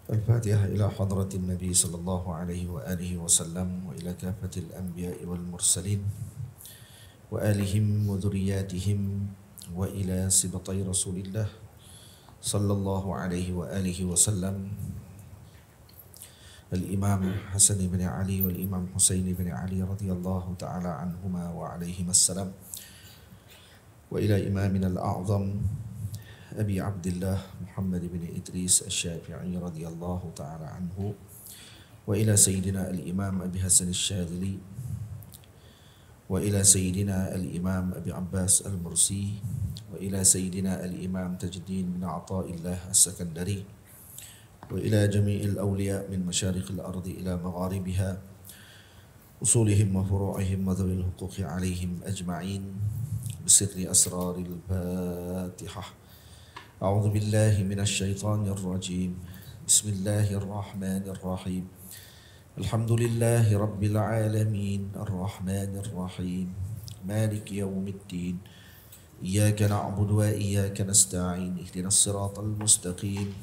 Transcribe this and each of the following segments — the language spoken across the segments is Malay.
الفاتحة إلى حضرة النبي صلى الله عليه وآله وسلم وإلى كافة الأنبياء والمرسلين وآلهم وذرياتهم وإلى سبطي رسول الله صلى الله عليه وآله وسلم الإمام حسن بن علي والإمام حسين بن علي رضي الله تعالى عنهما وعليهما السلام وإلى إمامنا الأعظم أبي عبد الله محمد بن إدريس الشافعي رضي الله تعالى عنه وإلى سيدنا الإمام أبي حسن الشاذلي وإلى سيدنا الإمام أبي عباس المرسي وإلى سيدنا الإمام تاج الدين بن عطاء الله السكندري وإلى جميع الأولياء من مشارق الأرض إلى مغاربها أصولهم وفروعهم وذوي الحقوق عليهم أجمعين بسر أسرار الفاتحة. أعوذ بالله من الشيطان الرجيم. بسم الله الرحمن الرحيم. الحمد لله رب العالمين الرحمن الرحيم مالك يوم الدين إياك نعبد وإياك نستعين اهدنا الصراط المستقيم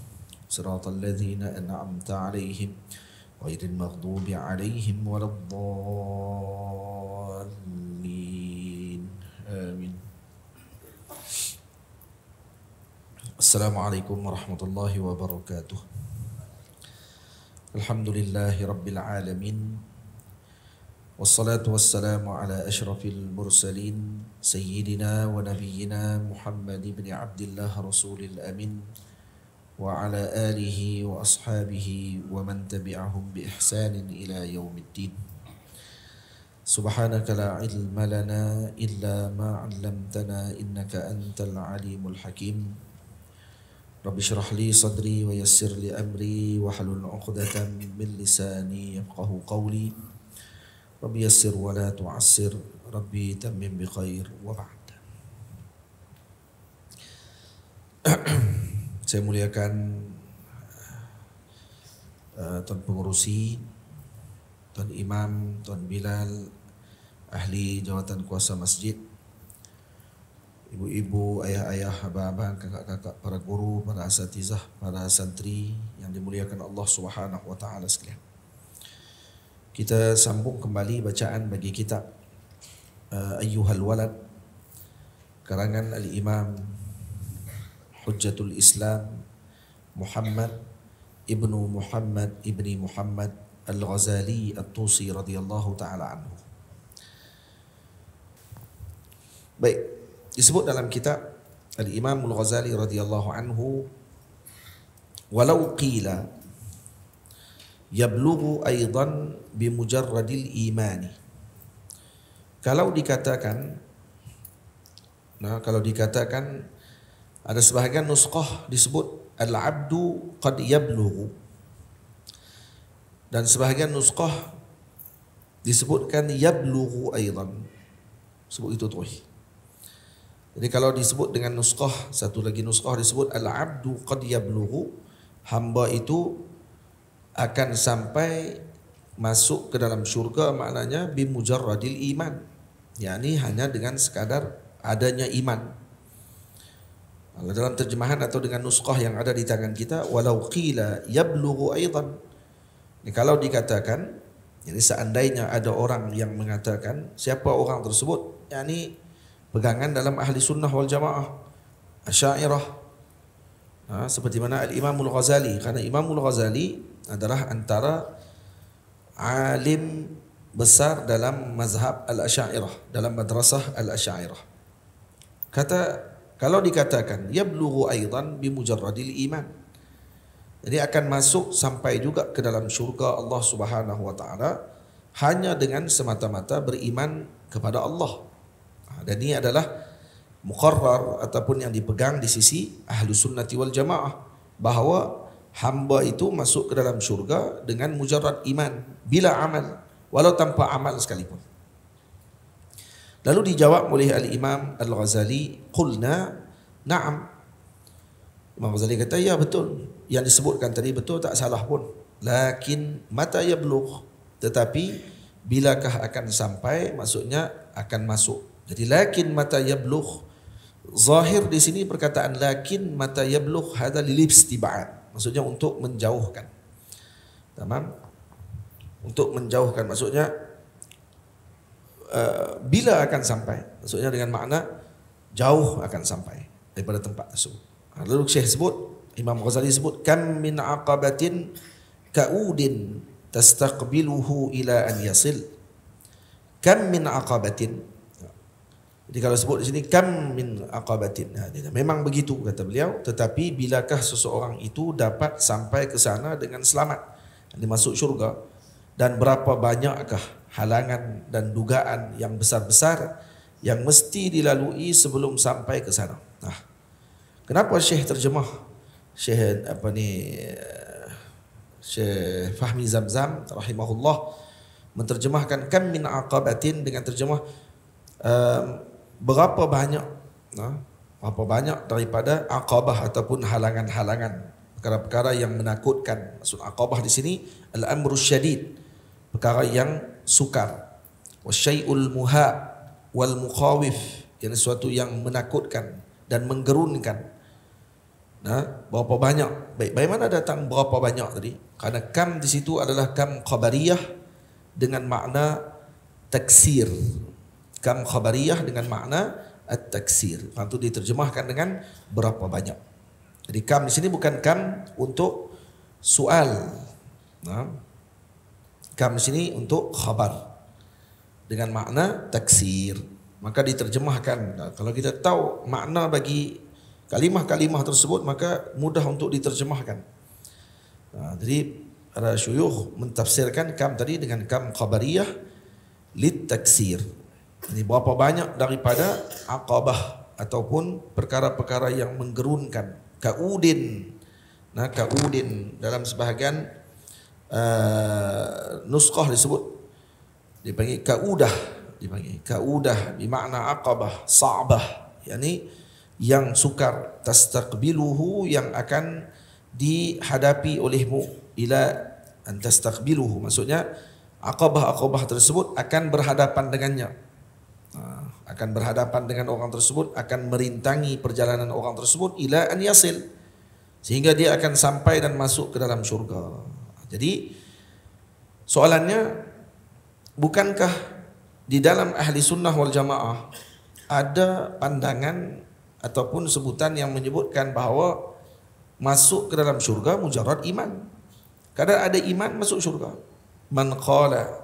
صراط الذين أنعمت عليهم غير المغضوب عليهم ولا الضالين آمين. Assalamualaikum warahmatullahi wabarakatuh. Alhamdulillahi rabbil alamin. Wassalatu wassalamu ala ashrafil mursalin sayyidina wa nabiyyina Muhammad ibn Abdullah rasulil amin wa ala alihi wa ashabihi wa man tabi'ahum bi ihsanin ila yaumiddin. Subhanaka la ilma lana illa ma 'allamtana innaka antal alimul hakim. Rabbi syrah li sadri wa yassir li amri wa halul 'uqdatam min lisani yafqahu qawli. Rabbi yassir wa la tu'assir, Rabbi tammim bi khair wa ba'd. Saya muliakan Tuan Pengurusi, Tuan Imam, Tuan Bilal, ahli jawatan kuasa masjid, ibu-ibu, ayah-ayah, abang-abang, kakak-kakak, para guru, para asatizah, para santri yang dimuliakan Allah Subhanahu wa taala sekalian. Kita sambung kembali bacaan bagi kitab Ayyuhal Walad karangan Al-Imam Hujjatul Islam Muhammad ibnu Muhammad ibni Muhammad Al-Ghazali At-Tusi radhiyallahu taala anhu. Baik, disebut dalam kitab Al-Imam Al-Ghazali radhiyallahu anhu, walau qila yablughu aidan bimujarradil imani. Kalau dikatakan ada sebahagian nuskhah disebut al-abdu qad yablughu dan sebahagian nuskhah disebutkan yablughu aidan. Sebut itu tuh. Jadi kalau disebut dengan nuskhah, satu lagi nuskhah disebut al-abdu qad yablughu, hamba itu akan sampai masuk ke dalam syurga, maknanya bimujarradil iman, yakni hanya dengan sekadar adanya iman. Dalam terjemahan atau dengan nuskhah yang ada di tangan kita, walau qila yablughu aidan. Ini kalau dikatakan, jadi seandainya ada orang yang mengatakan, siapa orang tersebut? Yakni pegangan dalam ahli sunnah wal jamaah, Asy'ariyah, seperti mana Al-Imamul Ghazali, karena Imamul Ghazali adalah antara alim besar dalam mazhab Al-Asy'ariyah, dalam madrasah Al-Asy'ariyah. Kalau dikatakan yablughu aidan bimujarradil iman, jadi akan masuk sampai juga ke dalam syurga Allah Subhanahu wa taala hanya dengan semata-mata beriman kepada Allah. Dan ini adalah muqarrar ataupun yang dipegang di sisi ahlu sunnati wal jamaah, bahawa hamba itu masuk ke dalam syurga dengan mujarrad iman, bila amal, walau tanpa amal sekalipun. Lalu dijawab oleh Al-Imam Al-Ghazali, qulna na'am. Imam Ghazali kata, ya betul, yang disebutkan tadi betul, tak salah pun. Lakin mata yablugh, tetapi bilakah akan sampai, maksudnya akan masuk. Jadi lakin mata yablugh, zahir di sini perkataan lakin mata yablugh hada lil istib'ad, maksudnya untuk menjauhkan. Tamam? Untuk menjauhkan, maksudnya bila akan sampai, maksudnya dengan makna jauh akan sampai daripada tempat tersebut. Lalu Syekh sebut, Imam Ghazali sebut, kam min aqabatin ka'udin tastaqbiluhu ila an yasil. Kam min aqabatin. Jadi kalau sebut di sini kam min aqabatin, memang begitu kata beliau, tetapi bilakah seseorang itu dapat sampai ke sana dengan selamat, dimasuk syurga, dan berapa banyakkah halangan dan dugaan yang besar-besar yang mesti dilalui sebelum sampai ke sana. Nah, kenapa Syekh terjemah, Syekh Syekh Fahmi Zamzam rahimahullah menterjemahkan kam min aqabatin dengan terjemah berapa banyak, berapa banyak daripada aqabah ataupun halangan-halangan, perkara-perkara yang menakutkan. Maksud aqabah di sini al-amru syadid, perkara yang sukar, wasyai'ul muha wal mukhawif, yang sesuatu yang menakutkan dan menggerunkan. Nah, berapa banyak? Baik, bagaimana datang berapa banyak tadi? Karena kam di situ adalah kam khabariyah dengan makna taksir. Kam khabariyah dengan makna at-taksir. Itu diterjemahkan dengan berapa banyak. Jadi kam di sini bukan kam untuk soal. Nah, kam di sini untuk khabar dengan makna taksir. Maka diterjemahkan. Nah, kalau kita tahu makna bagi kalimah-kalimah tersebut, maka mudah untuk diterjemahkan. Nah, jadi para syuyukh mentafsirkan kam tadi dengan kam khabariyah lit taksir. Ini berapa banyak daripada aqabah ataupun perkara-perkara yang menggerunkan. Ka'udin. Nah, ka'udin dalam sebahagian nuskah disebut, dipanggil ka'udah, dipanggil ka'udah bermakna aqabah, sa'bah, yakni yang sukar, tastaqbiluhu, yang akan dihadapi olehmu, ila an tastaqbiluhu, maksudnya aqabah-aqabah tersebut akan berhadapan dengannya. Akan berhadapan dengan orang tersebut, akan merintangi perjalanan orang tersebut, ila an yasil, sehingga dia akan sampai dan masuk ke dalam syurga. Jadi soalannya, bukankah di dalam ahli sunnah wal jamaah ada pandangan ataupun sebutan yang menyebutkan bahawa masuk ke dalam syurga mujarrad iman? Kadang ada iman masuk syurga. Man qala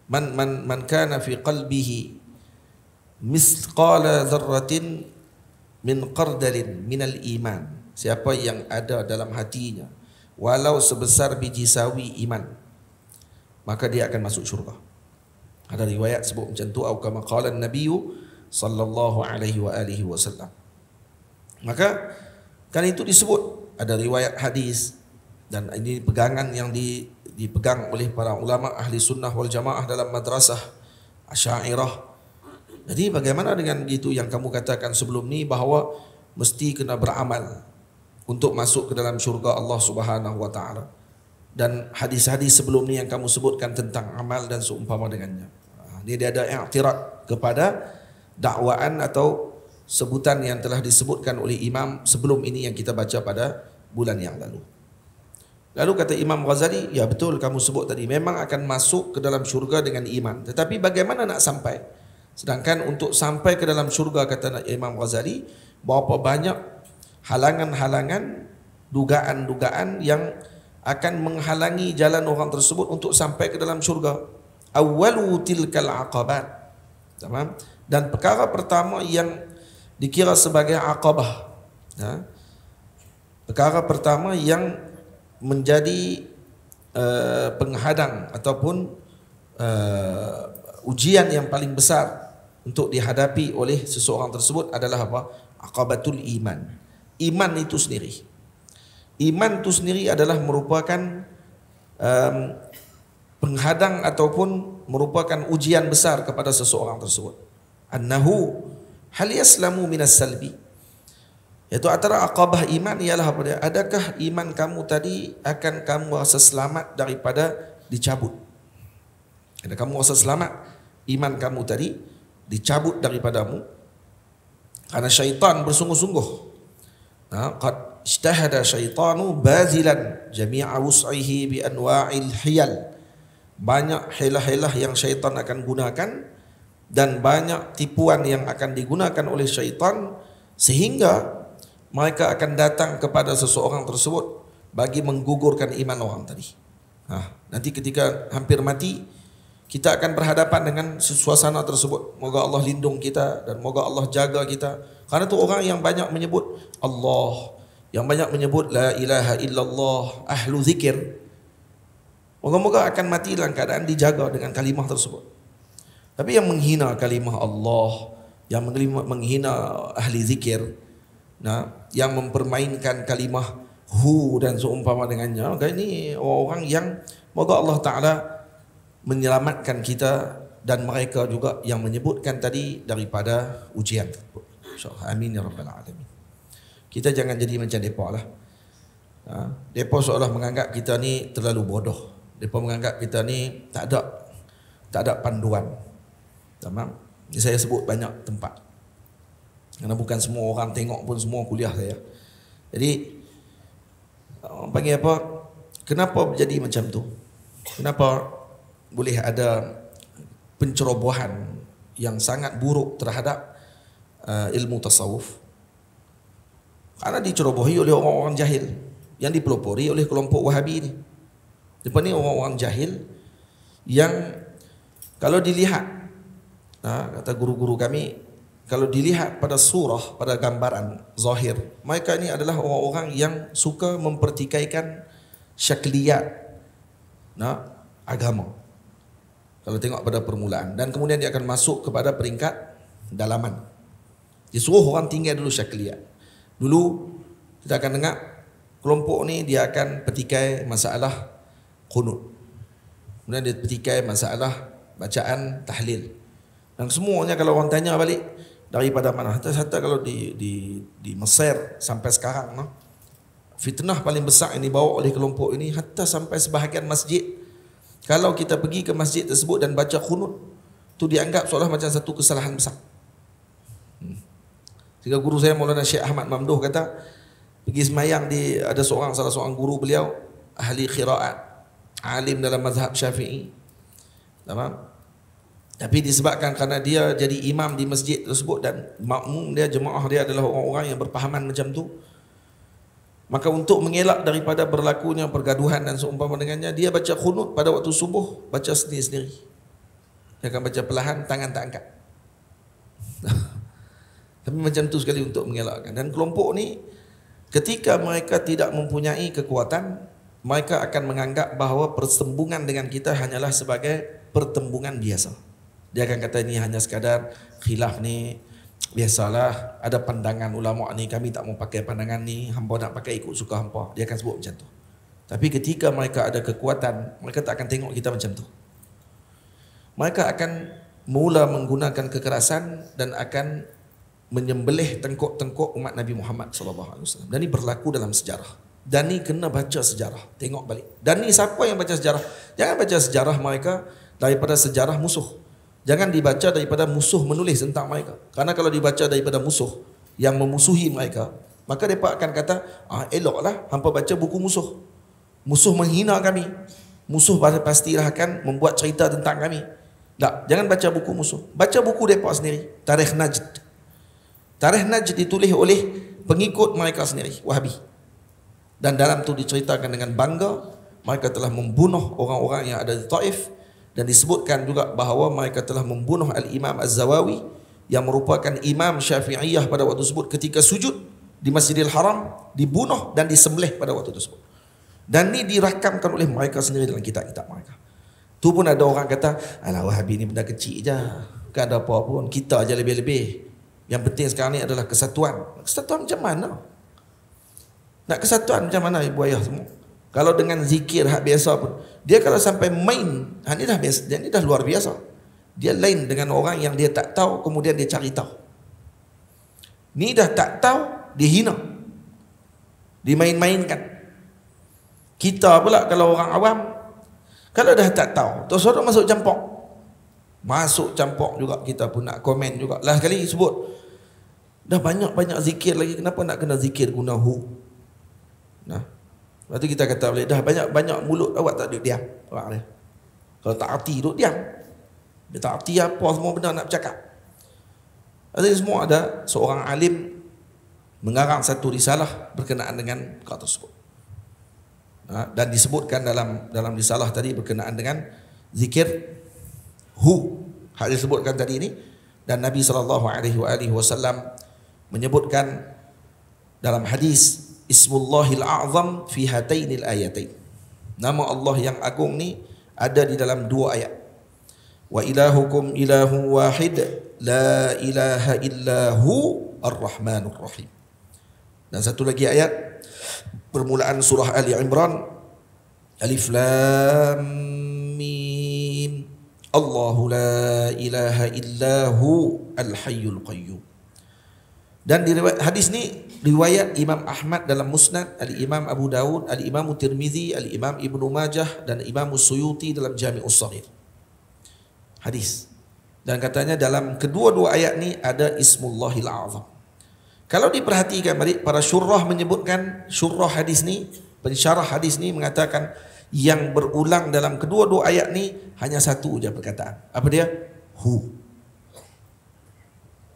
man kana fi qalbihi misqala dzarratin min qardalin minal iman, siapa yang ada dalam hatinya walau sebesar biji sawi iman, maka dia akan masuk syurga. Ada riwayat sebut macam tu, atau kama qala an-nabiy sallallahu alaihi wa alihi wasallam. Maka kan itu disebut, ada riwayat hadis, dan ini pegangan yang dipegang oleh para ulama ahli sunnah wal jamaah dalam madrasah Asy'ariyah. Jadi bagaimana dengan gitu yang kamu katakan sebelum ni bahawa mesti kena beramal untuk masuk ke dalam syurga Allah Subhanahu wa taala, dan hadis-hadis sebelum ni yang kamu sebutkan tentang amal dan seumpama dengannya. Ini dia ada i'tirad kepada dakwaan atau sebutan yang telah disebutkan oleh imam sebelum ini yang kita baca pada bulan yang lalu. Lalu kata Imam Ghazali, ya betul kamu sebut tadi, memang akan masuk ke dalam syurga dengan iman, tetapi bagaimana nak sampai? Sedangkan untuk sampai ke dalam syurga, kata Imam Ghazali, berapa banyak halangan-halangan, dugaan-dugaan yang akan menghalangi jalan orang tersebut untuk sampai ke dalam syurga. Awwalu tilkal aqabat. Dan perkara pertama yang dikira sebagai aqabah, perkara pertama yang menjadi penghadang ataupun ujian yang paling besar untuk dihadapi oleh seseorang tersebut adalah apa? Aqabatul iman. Iman itu sendiri. Iman itu sendiri adalah merupakan penghadang ataupun merupakan ujian besar kepada seseorang tersebut. Annahu hal yaslamu minas salbi. Yaitu antara aqabah iman ialah apa dia? Adakah iman kamu tadi akan kamu rasa selamat daripada dicabut? Ada kamu rasa selamat iman kamu tadi dicabut daripadamu karena syaitan bersungguh-sungguh. ijtahada syaitanu bazilan jami'a wus'ihi bi anwa'il hiyal. Banyak hilah-hilah yang syaitan akan gunakan dan banyak tipuan yang akan digunakan oleh syaitan sehingga mereka akan datang kepada seseorang tersebut bagi menggugurkan iman orang tadi. Nanti ketika hampir mati, kita akan berhadapan dengan suasana tersebut. Moga Allah lindung kita dan moga Allah jaga kita. Karena itu orang yang banyak menyebut Allah, yang banyak menyebut la ilaha illallah, ahlu zikir, moga-moga akan mati dalam keadaan dijaga dengan kalimah tersebut. Tapi yang menghina kalimah Allah, yang menghina ahli zikir, yang mempermainkan kalimah hu dan seumpama dengannya, maka ini orang yang moga Allah Ta'ala menyelamatkan kita dan mereka juga yang menyebutkan tadi daripada ujian. InsyaAllah. Amin ya Rabbal Alamin. Kita jangan jadi macam mereka lah. Mereka seolah menganggap kita ni terlalu bodoh. Mereka menganggap kita ni tak ada panduan. Tamam? Ini saya sebut banyak tempat. Kerana bukan semua orang tengok pun semua kuliah saya. Jadi orang panggil apa? Kenapa jadi macam tu? Kenapa boleh ada pencerobohan yang sangat buruk terhadap ilmu tasawuf? Karena dicerobohi oleh orang-orang jahil yang dipelopori oleh kelompok Wahabi ni. Mereka ni orang-orang jahil yang kalau dilihat, kata guru-guru kami, kalau dilihat pada surah, pada gambaran zahir, mereka ini adalah orang-orang yang suka mempertikaikan syakliyat agama. Kalau tengok pada permulaan, dan kemudian dia akan masuk kepada peringkat dalaman. Dia suruh orang tinggal dulu syakliyat. Dulu kita akan dengar kelompok ni dia akan petikai masalah qunut. Kemudian dia petikai masalah bacaan tahlil. Dan semuanya kalau orang tanya balik daripada mana? Hatta kalau di Mesir sampai sekarang, fitnah paling besar yang dibawa oleh kelompok ini, hatta sampai sebahagian masjid, kalau kita pergi ke masjid tersebut dan baca qunut, tu dianggap seolah macam satu kesalahan besar. Sehingga guru saya Maulana Syekh Ahmad Mamduh kata, pergi semayang di ada salah seorang guru beliau ahli qiraat, alim dalam mazhab Syafi'i. Tamam? Tapi disebabkan kerana dia jadi imam di masjid tersebut dan makmum dia, jemaah dia adalah orang-orang yang berpahaman macam tu, maka untuk mengelak daripada berlakunya pergaduhan dan seumpama dengannya, dia baca qunut pada waktu subuh, baca sendiri-sendiri. Dia akan baca perlahan, tangan tak angkat. Tapi macam tu sekali untuk mengelakkan. Dan kelompok ni ketika mereka tidak mempunyai kekuatan, mereka akan menganggap bahawa persembungan dengan kita hanyalah sebagai pertembungan biasa. Dia akan kata ini hanya sekadar khilaf ni, biasalah, ada pandangan ulama ni, kami tak mau pakai pandangan ni, hampa nak pakai ikut suka hampa. Dia akan sebut macam tu. Tapi ketika mereka ada kekuatan, mereka tak akan tengok kita macam tu. Mereka akan mula menggunakan kekerasan dan akan menyembelih tengkok-tengkok umat Nabi Muhammad SAW. Dan ini berlaku dalam sejarah. Dan ini kena baca sejarah, tengok balik. Dan ini siapa yang baca sejarah? Jangan baca sejarah mereka daripada sejarah musuh. Jangan dibaca daripada musuh menulis tentang mereka. Karena kalau dibaca daripada musuh yang memusuhi mereka, maka mereka akan kata, eloklah hampa baca buku musuh. Musuh menghina kami. Musuh pastilah akan membuat cerita tentang kami. Tak, jangan baca buku musuh. Baca buku mereka sendiri. Tarikh Najd. Tarikh Najd ditulis oleh pengikut mereka sendiri, Wahabi. Dan dalam tu diceritakan dengan bangga mereka telah membunuh orang-orang yang ada di Taif, dan disebutkan juga bahawa mereka telah membunuh Al-Imam Az-Zawawi yang merupakan Imam Syafi'iyah pada waktu tersebut ketika sujud di Masjidil Haram, dibunuh dan disembelih pada waktu tersebut. Dan ini dirakamkan oleh mereka sendiri dalam kitab-kitab mereka. Tu pun ada orang kata, alah Wahabi ni benda kecil je, bukan ada apa pun, kita aja lebih-lebih. Yang penting sekarang ni adalah kesatuan. Kesatuan macam mana? Nak kesatuan macam mana ibu ayah semua? Kalau dengan zikir hak biasa pun, dia kalau sampai main, ini dah biasa, dia ni dah luar biasa. Dia lain dengan orang yang dia tak tahu kemudian dia cari tahu. Ni dah tak tahu, dia hina, dimain-mainkan. Kita pula kalau orang awam, kalau dah tak tahu, terus orang masuk campur. Masuk campur juga, kita pun nak komen juga. Lah kali sebut, dah banyak-banyak zikir lagi, kenapa nak kena zikir guna hu? Nah, lepas tu kita kata balik, dah banyak mulut awak tak duduk diam. Awak dia. Kalau tak arti duduk diam. Dia tak arti apa semua benda nak bercakap. Jadi semua ada seorang alim mengarang satu risalah berkenaan dengan perkara tersebut. Dan disebutkan dalam risalah tadi berkenaan dengan zikir hu. Hal disebutkan tadi ini, dan Nabi SAW menyebutkan dalam hadis Ismullahil A'zam fi hatainil ayatain. Nama Allah yang agung ni ada di dalam dua ayat. Wa ilahukum ilahu wahid la ilaha illahu ar-rahmanur rahim. Dan satu lagi ayat permulaan surah Ali Imran, Alif Lam Mim, Allahu la ilaha illahu al-hayyul qayyum. Dan di riwayat hadis ni riwayat Imam Ahmad dalam Musnad, Al-Imam Abu Dawud, Al-Imam Tirmizi, Al-Imam Ibnu Majah dan Imam Suyuti dalam Jami'us Shaghir. Hadis. Dan katanya dalam kedua-dua ayat ni ada Ismullahil A'zam. Kalau diperhatikan balik, para syurrah menyebutkan, syurrah hadis ni, pensyarah hadis ni mengatakan yang berulang dalam kedua-dua ayat ni hanya satu je perkataan. Apa dia? Hu.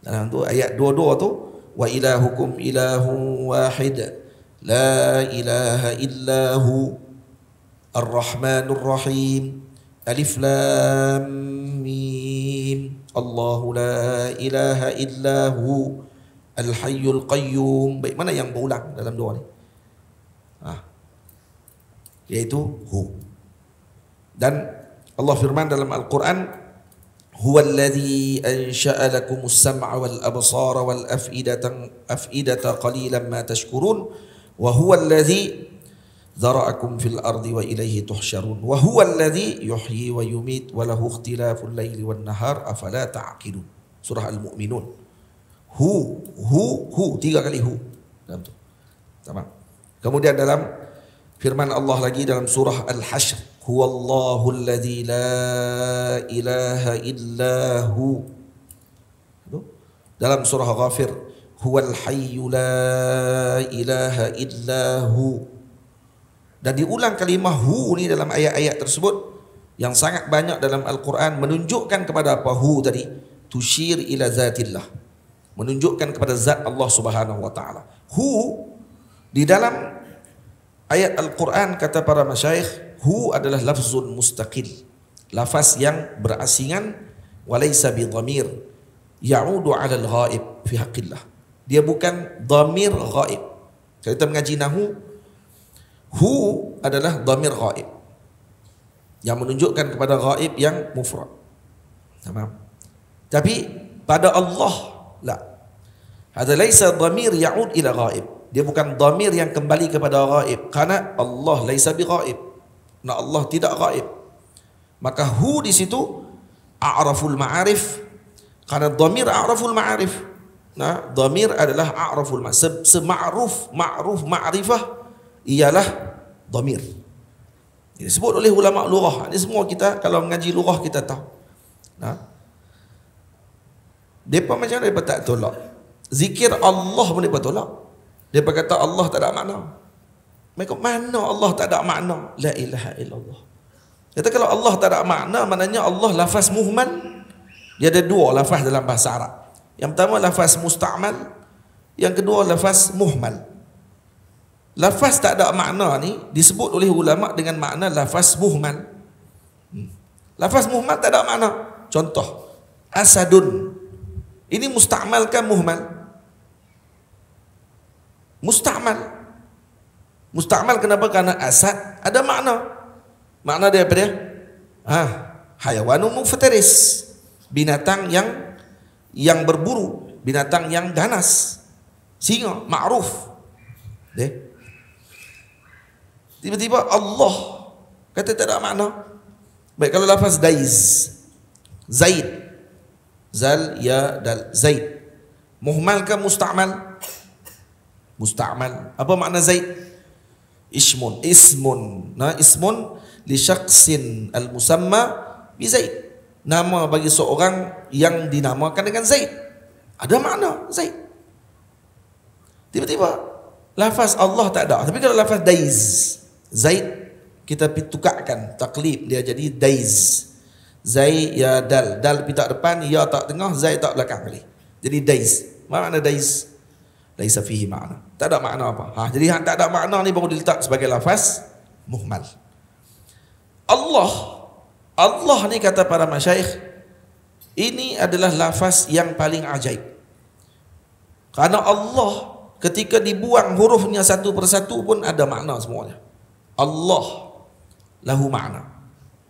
Dalam tu ayat dua-dua tu, wa ilahukum ilahu wahid la ilaha illahu ar-rahmanur rahim, Alif Lam Mim, Allahu la ilaha illahu al-hayyul qayyum. Baik, mana yang berulang dalam doa ni? Yaitu hu. Dan Allah firman dalam Al-Quran, huwallazi ansha'a lakumus sam'a wal absara wal af'idata qalilan ma tashkurun wa huwallazi zara'akum fil ardi wa ilaihi tuhsyarun wa huwallazi yuhyi wa yumit wa lahu ikhtilaful laili wan nahar afala ta'qilun. Surah Al-Mu'minun. Hu, tiga kali hu dalam tu. Tamam. Kemudian dalam firman Allah lagi dalam surah Al-Hashr, huwallahu alladzi la ilaha illahu. Dalam surah Ghafir, huwal hayyu la ilaha illahu. Dan diulang kalimah hu ni dalam ayat-ayat tersebut yang sangat banyak dalam Al-Quran, menunjukkan kepada apa hu tadi? Tushir ila zatillah, menunjukkan kepada zat Allah Subhanahu wa taala. Hu di dalam ayat Al-Quran, kata para masyayikh, hu adalah lafzun mustaqil, lafaz yang berasingan, walaysa bi dhamir ya'udu 'ala al-ghaib fi haqqillah. Dia bukan dhamir ghaib. Kalau kita mengaji nahwu, hu adalah dhamir ghaib yang menunjukkan kepada ghaib yang mufrad. Tamam. Tapi pada Allah la. Hadza laisa dhamir ya'ud ila ghaib. Dia bukan dhamir yang kembali kepada ghaib, karena Allah laisa bi ghaib. Nah, Allah tidak ghaib. Maka hu di situ a'raful ma'arif, karena dhamir a'raful ma'arif. Nah, dhamir adalah a'raful ma'arif. Sema'ruf, ma'ruf, ma'rifah ialah dhamir. Disebut oleh ulama lughah. Ini semua kita kalau mengaji lughah kita tahu. Nah, depa macam mana depa tak tolak? Zikir Allah pun depa tolak. Depa kata Allah tak ada makna. Mereka, mana Allah tak ada makna? La ilaha illallah. Kata kalau Allah tak ada makna, maknanya Allah lafaz muhmal. Dia ada dua lafaz dalam bahasa Arab. Yang pertama lafaz musta'mal, yang kedua lafaz muhmal. Lafaz tak ada makna ni disebut oleh ulama dengan makna lafaz muhmal. Lafaz muhmal tak ada makna. Contoh, asadun. Ini musta'mal kan muhmal? Musta'mal. Musta'mal kenapa? Karena asad ada makna. Makna dia apa dia? Hayawanun muftaris. Binatang yang berburu, binatang yang ganas. Singa, ma'ruf. Tiba-tiba Allah kata tak ada makna. Baik, kalau lafaz daiz, Zaid, zal ya dal, Zaid, muhmal ke musta'mal? Musta'mal. Apa makna Zaid? Ismun. Nah, ismun li syakhsin al-musamma bi Zaid. Nama bagi seorang yang dinamakan dengan Zaid. Ada makna Zaid. Tiba-tiba Lafaz Allah tak ada. Tapi kalau lafaz daiz, Zaid, kita tukarkan taklib dia jadi daiz. Zai ya dal, dal pitak depan, ya tak tengah, zai tak belakang kali. Jadi daiz. Apa makna daiz? Laisa fihi makna. Tak ada makna apa. Jadi yang tak ada makna ni baru diletak sebagai lafaz muhmal. Allah ni kata para masyayikh, ini adalah lafaz yang paling ajaib. Karena Allah ketika dibuang hurufnya satu persatu pun ada makna semuanya. Allah lahu makna.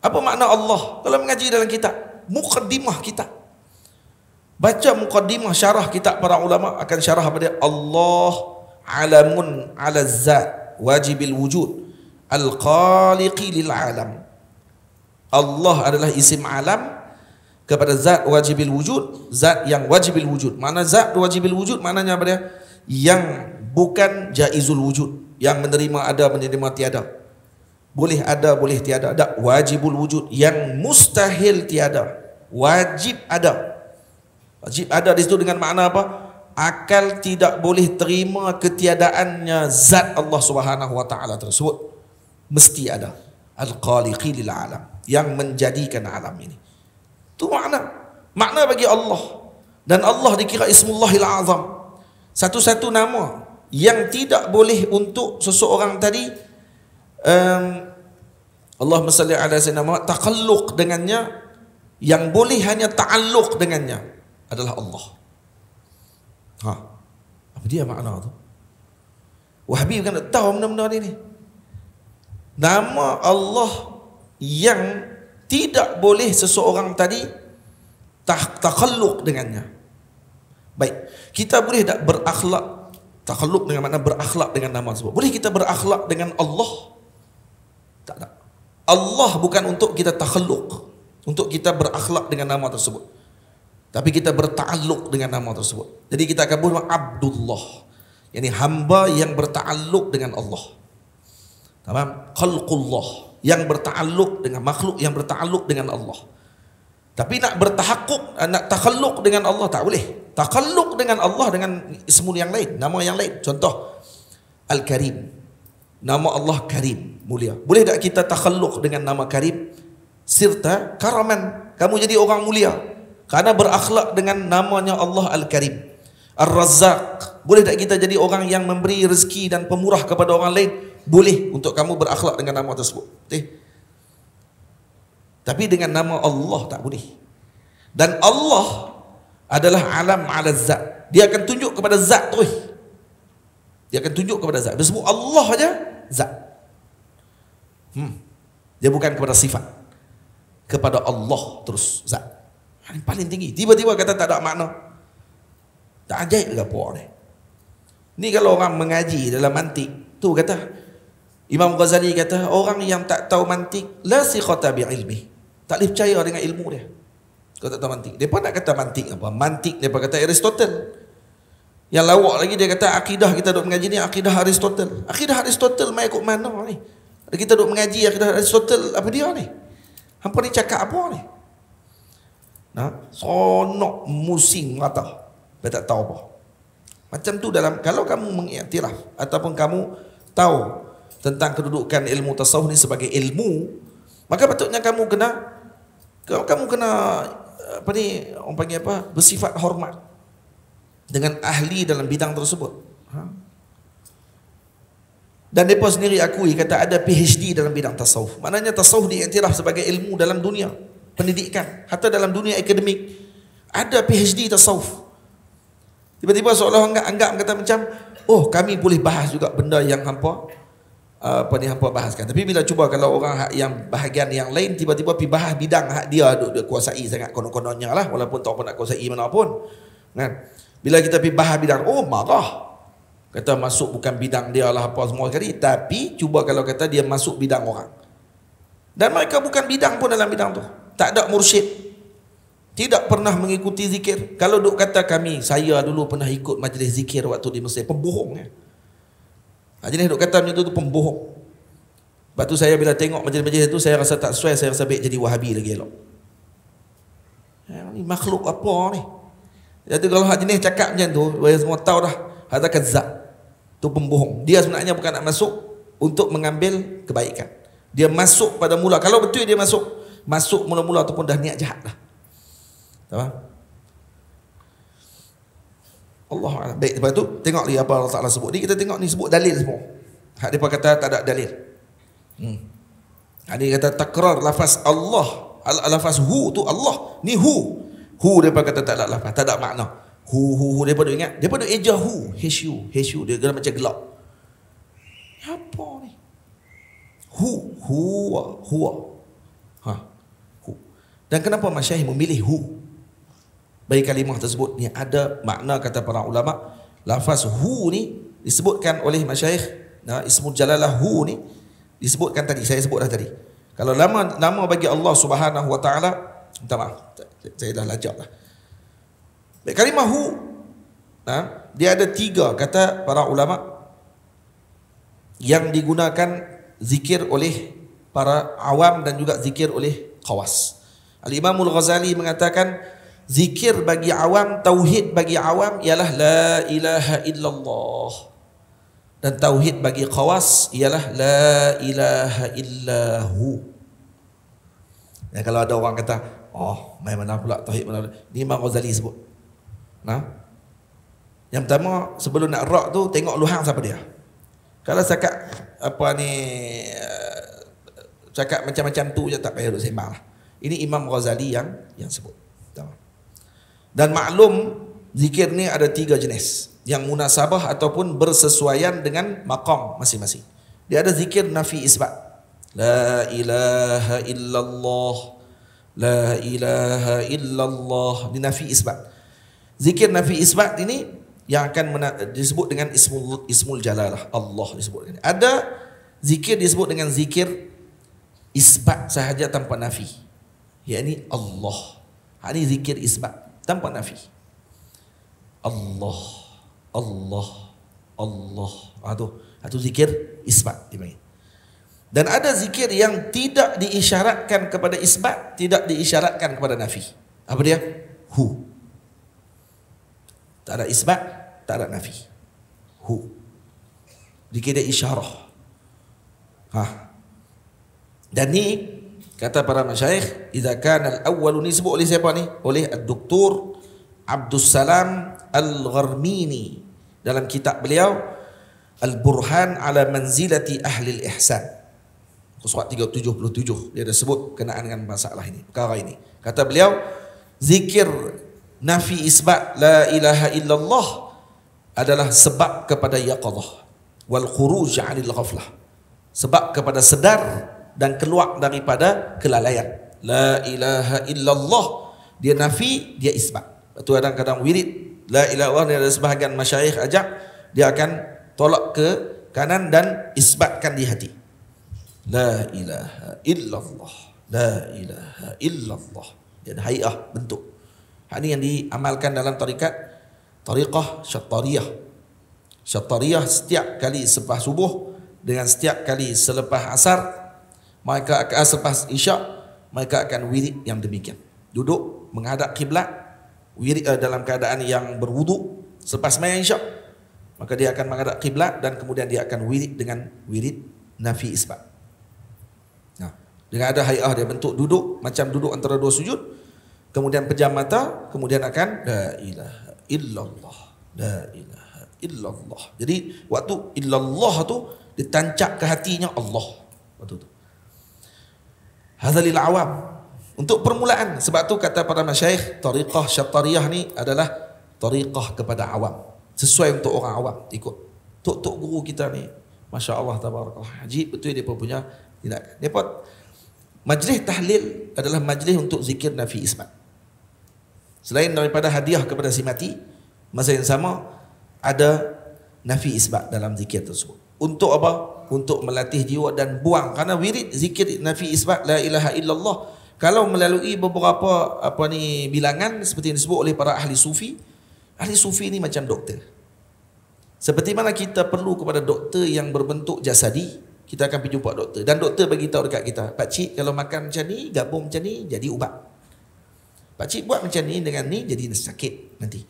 Apa makna Allah? Kalau mengaji dalam kitab, muqaddimah kitab. Baca muqaddimah syarah kitab para ulama akan syarah pada Allah alamun ala zat wajibil wujud al-khaliqi lil alam. Allah adalah isim alam kepada zat wajibil wujud, zat yang wajibil wujud. Mana zat wajibil wujud maknanya apa dia? Yang bukan jaizul wujud, yang menerima ada, menerima tiada. Boleh ada, boleh tiada. Tak wajibul wujud, yang mustahil tiada. Wajib ada. Wajib ada di situ dengan makna apa? Akal tidak boleh terima ketiadaannya zat Allah Subhanahu wa taala tersebut. Mesti ada. Al-khaliqi lil alam, yang menjadikan alam ini. Itu makna bagi Allah. Dan Allah dikira Ismullahil Azam, satu-satu nama yang tidak boleh untuk seseorang tadi Allahumma salli ala sayyidina Muhammad takalluq dengannya. Yang boleh hanya ta'alluq dengannya adalah Allah. Apa dia makna tu? Wahabi kan tak tahu benda-benda ni. Nama Allah yang tidak boleh seseorang tadi takalluq dengannya. Baik, kita boleh tak berakhlak? Takalluq dengan makna berakhlak dengan nama tersebut. Boleh kita berakhlak dengan Allah? Tak ada. Allah bukan untuk kita takalluq, untuk kita berakhlak dengan nama tersebut, tapi kita berta'alluq dengan nama tersebut. Jadi kita akan sebut Abdullah, yakni hamba yang berta'alluq dengan Allah. Tamam? Khalqullah, yang berta'alluq dengan makhluk, yang berta'alluq dengan Allah. Tapi nak bertahakkuk, nak takhalluq dengan Allah tak boleh. Takhalluq dengan Allah dengan ismul yang lain, nama yang lain. Contoh Al-Karim, nama Allah Karim, mulia. Boleh tak kita takhalluq dengan nama Karim? Sirta karaman, kamu jadi orang mulia karena berakhlak dengan namanya Allah Al-Karim. Ar-Razzaq, boleh tak kita jadi orang yang memberi rezeki dan pemurah kepada orang lain? Boleh untuk kamu berakhlak dengan nama tersebut. Tapi dengan nama Allah tak boleh. Dan Allah adalah alam ala zat. Dia akan tunjuk kepada zat terus. Dia akan tunjuk kepada zat. Dia sebut Allah aja zat. Dia bukan kepada sifat. Kepada Allah terus zat. Ini paling tinggi. Tiba-tiba kata tak ada makna. Tak ajaib ke apa ni? Ni kalau orang mengaji dalam mantik, tu kata Imam Ghazali kata orang yang tak tahu mantik la siqata bi ilmi. Tak boleh percaya dengan ilmu dia. Kau tak tahu mantik. Depa nak kata mantik apa? Mantik depa kata Aristotle. Yang lawak lagi dia kata akidah kita duk mengaji ni akidah Aristotle. Akidah Aristotle mai ikut mana ni? Kita duk mengaji akidah Aristotle apa dia ni? Hampa ni cakap apa ni? Sonok musing mata. Dia tak tahu apa. Macam tu dalam, kalau kamu mengiktiraf ataupun kamu tahu tentang kedudukan ilmu tasawuf ni sebagai ilmu, maka patutnya kamu kena apa ni orang panggil apa? Bersifat hormat dengan ahli dalam bidang tersebut. Dan mereka sendiri akui kata ada PhD dalam bidang tasawuf. Maknanya tasawuf diiktiraf sebagai ilmu dalam dunia pendidikan, hatta dalam dunia akademik ada PhD tasawuf. Tiba-tiba seolah anggap kata macam, oh kami boleh bahas juga benda yang hampa hampa bahaskan. Tapi bila cuba kalau orang yang bahagian yang lain tiba-tiba pergi bahas bidang hak dia duk kuasai sangat konon-kononnya lah, walaupun tak apa nak kuasai mana pun. Kan? Bila kita pergi bahas bidang, oh marah. Kata masuk bukan bidang dia lah apa semua sekali. Tapi cuba kalau kata dia masuk bidang orang. Dan mereka bukan bidang pun dalam bidang tu. Tak ada mursyid. Tidak pernah mengikuti zikir. Kalau duk kata saya dulu pernah ikut majlis zikir waktu di Mesir. Pembohong ya. Jenis duk kata macam tu pembohong. Lepas tu saya bila tengok majlis-majlis itu saya rasa tak sesuai. Saya rasa baik jadi Wahabi lagi elok. Ni makhluk apa ni? Jadi kalau hak jenis cakap macam tu, saya semua tahu dah. Hada kazzab. Itu pembohong. Dia sebenarnya bukan nak masuk untuk mengambil kebaikan. Dia masuk pada mula. Kalau betul dia masuk mula-mula ataupun dah niat jahat dah. Faham? Allah A'lam. Baik, lepas tu tengok lagi apa Allah Ta'ala sebut. Ni kita tengok ni sebut dalil semua. Hak depa kata tak ada dalil. Dia kata takrar lafaz Allah. Lafaz hu tu Allah. Ni hu. Hu depa kata tak ada lafaz, tak ada makna. Hu depa duk ingat. Depa duk eja hu, hu dia kena macam gelap. Apa ni? Huwa. Hu. Dan kenapa masyayikh memilih hu? Bagi kalimah tersebut ni ada makna, kata para ulama. Lafaz hu ni disebutkan oleh masyayikh, ismul jalalah hu ni disebutkan tadi, saya sebut dah tadi. Kalau nama bagi Allah Subhanahu wa taala, minta maaf, saya dah lajak dah. Baik, kalimah hu dia ada 3 kata para ulama yang digunakan zikir oleh para awam dan juga zikir oleh khawas. Al-Imam Al-Ghazali mengatakan zikir bagi awam, tauhid bagi awam ialah la ilaha illallah. Dan tauhid bagi khawas ialah la ilaha illahu. Dan kalau ada orang kata, oh, main mana pula tauhid mana? Ni Imam Ghazali sebut. Yang pertama, sebelum nak rak tu tengok luhang siapa dia. Kalau cakap apa ni, cakap macam-macam tu je tak payah duk sembang lah. Ini Imam Ghazali yang sebut. Dan maklum zikir ni ada 3 jenis, yang munasabah ataupun bersesuaian dengan maqam masing-masing. Dia ada zikir nafi isbat. La ilaha illallah, la ilaha illallah, di nafi isbat. Zikir nafi isbat ini yang akan disebut dengan ismul jalalah, Allah disebut. Ada zikir disebut dengan zikir isbat sahaja tanpa nafi, yakni Allah. Ini zikir isbat tanpa nafi. Allah, Allah, Allah. Itu zikir isbat dipanggil. Dan ada zikir yang tidak diisyaratkan kepada isbat, tidak diisyaratkan kepada nafi. Apa dia? Hu. Tak ada isbat, tak ada nafi. Hu. Zikir dia isyarah. Dan ni kata para masyayikh, idza kana al-awwal, ni sebut oleh siapa ni? Oleh Dr. Abdus Salam Al-Gharmini dalam kitab beliau Al-Burhan ala Manzilati Ahli Al-Ihsan, surat 377. Dia ada sebut kenaan dengan masalah ini, perkara ini. Kata beliau, zikir nafi isbat la ilaha illallah adalah sebab kepada yaqadah wal khuruj 'anil ghaflah, sebab kepada sedar dan keluar daripada kelalaian. La ilaha illallah, dia nafi, dia isbat. Itu kadang-kadang wirid la ilaha illallah, ada sebahagian masyayikh ajak, dia akan tolak ke kanan dan isbatkan di hati. La ilaha illallah, la ilaha illallah. Dia ada hai'ah, bentuk. Ini yang diamalkan dalam tariqah Syattariyah. Syattariyah setiap kali selepas subuh dengan setiap kali selepas asar, mereka akan selepas isyak, mereka akan wirid yang demikian. Duduk menghadap kiblat, wirid dalam keadaan yang berwuduk selepas sembahyang isyak, maka dia akan menghadap kiblat dan kemudian dia akan wirid dengan wirid nafi isbat. Dengan ada hai'ah, dia bentuk duduk macam duduk antara 2 sujud, kemudian pejam mata, kemudian akan la ilaha illallah, la ilaha illallah. Jadi waktu illallah tu ditancap ke hatinya Allah waktu tu. Hadzalil awam, untuk permulaan. Sebab tu kata para masyayikh, tariqah Syattariyah ni adalah tariqah kepada awam, sesuai untuk orang awam ikut. Tok guru kita ni, masya-Allah tabarakallah, ajib betul dia punya tindakan. Depa majlis tahlil adalah majlis untuk zikir nafi isbat. Selain daripada hadiah kepada si mati, masa yang sama ada nafi isbat dalam zikir tersebut. Untuk apa? Untuk melatih jiwa dan buang. Karena wirid zikir nafi isbat la ilaha illallah, kalau melalui beberapa bilangan seperti yang disebut oleh para ahli sufi. Ahli sufi ni macam doktor. Seperti mana kita perlu kepada doktor yang berbentuk jasadi, kita akan pergi jumpa doktor. Dan doktor bagi tahu dekat kita, Pak Cik kalau makan macam ni, gabung macam ni, jadi ubat. Pak Cik buat macam ni dengan ni, jadi sakit nanti.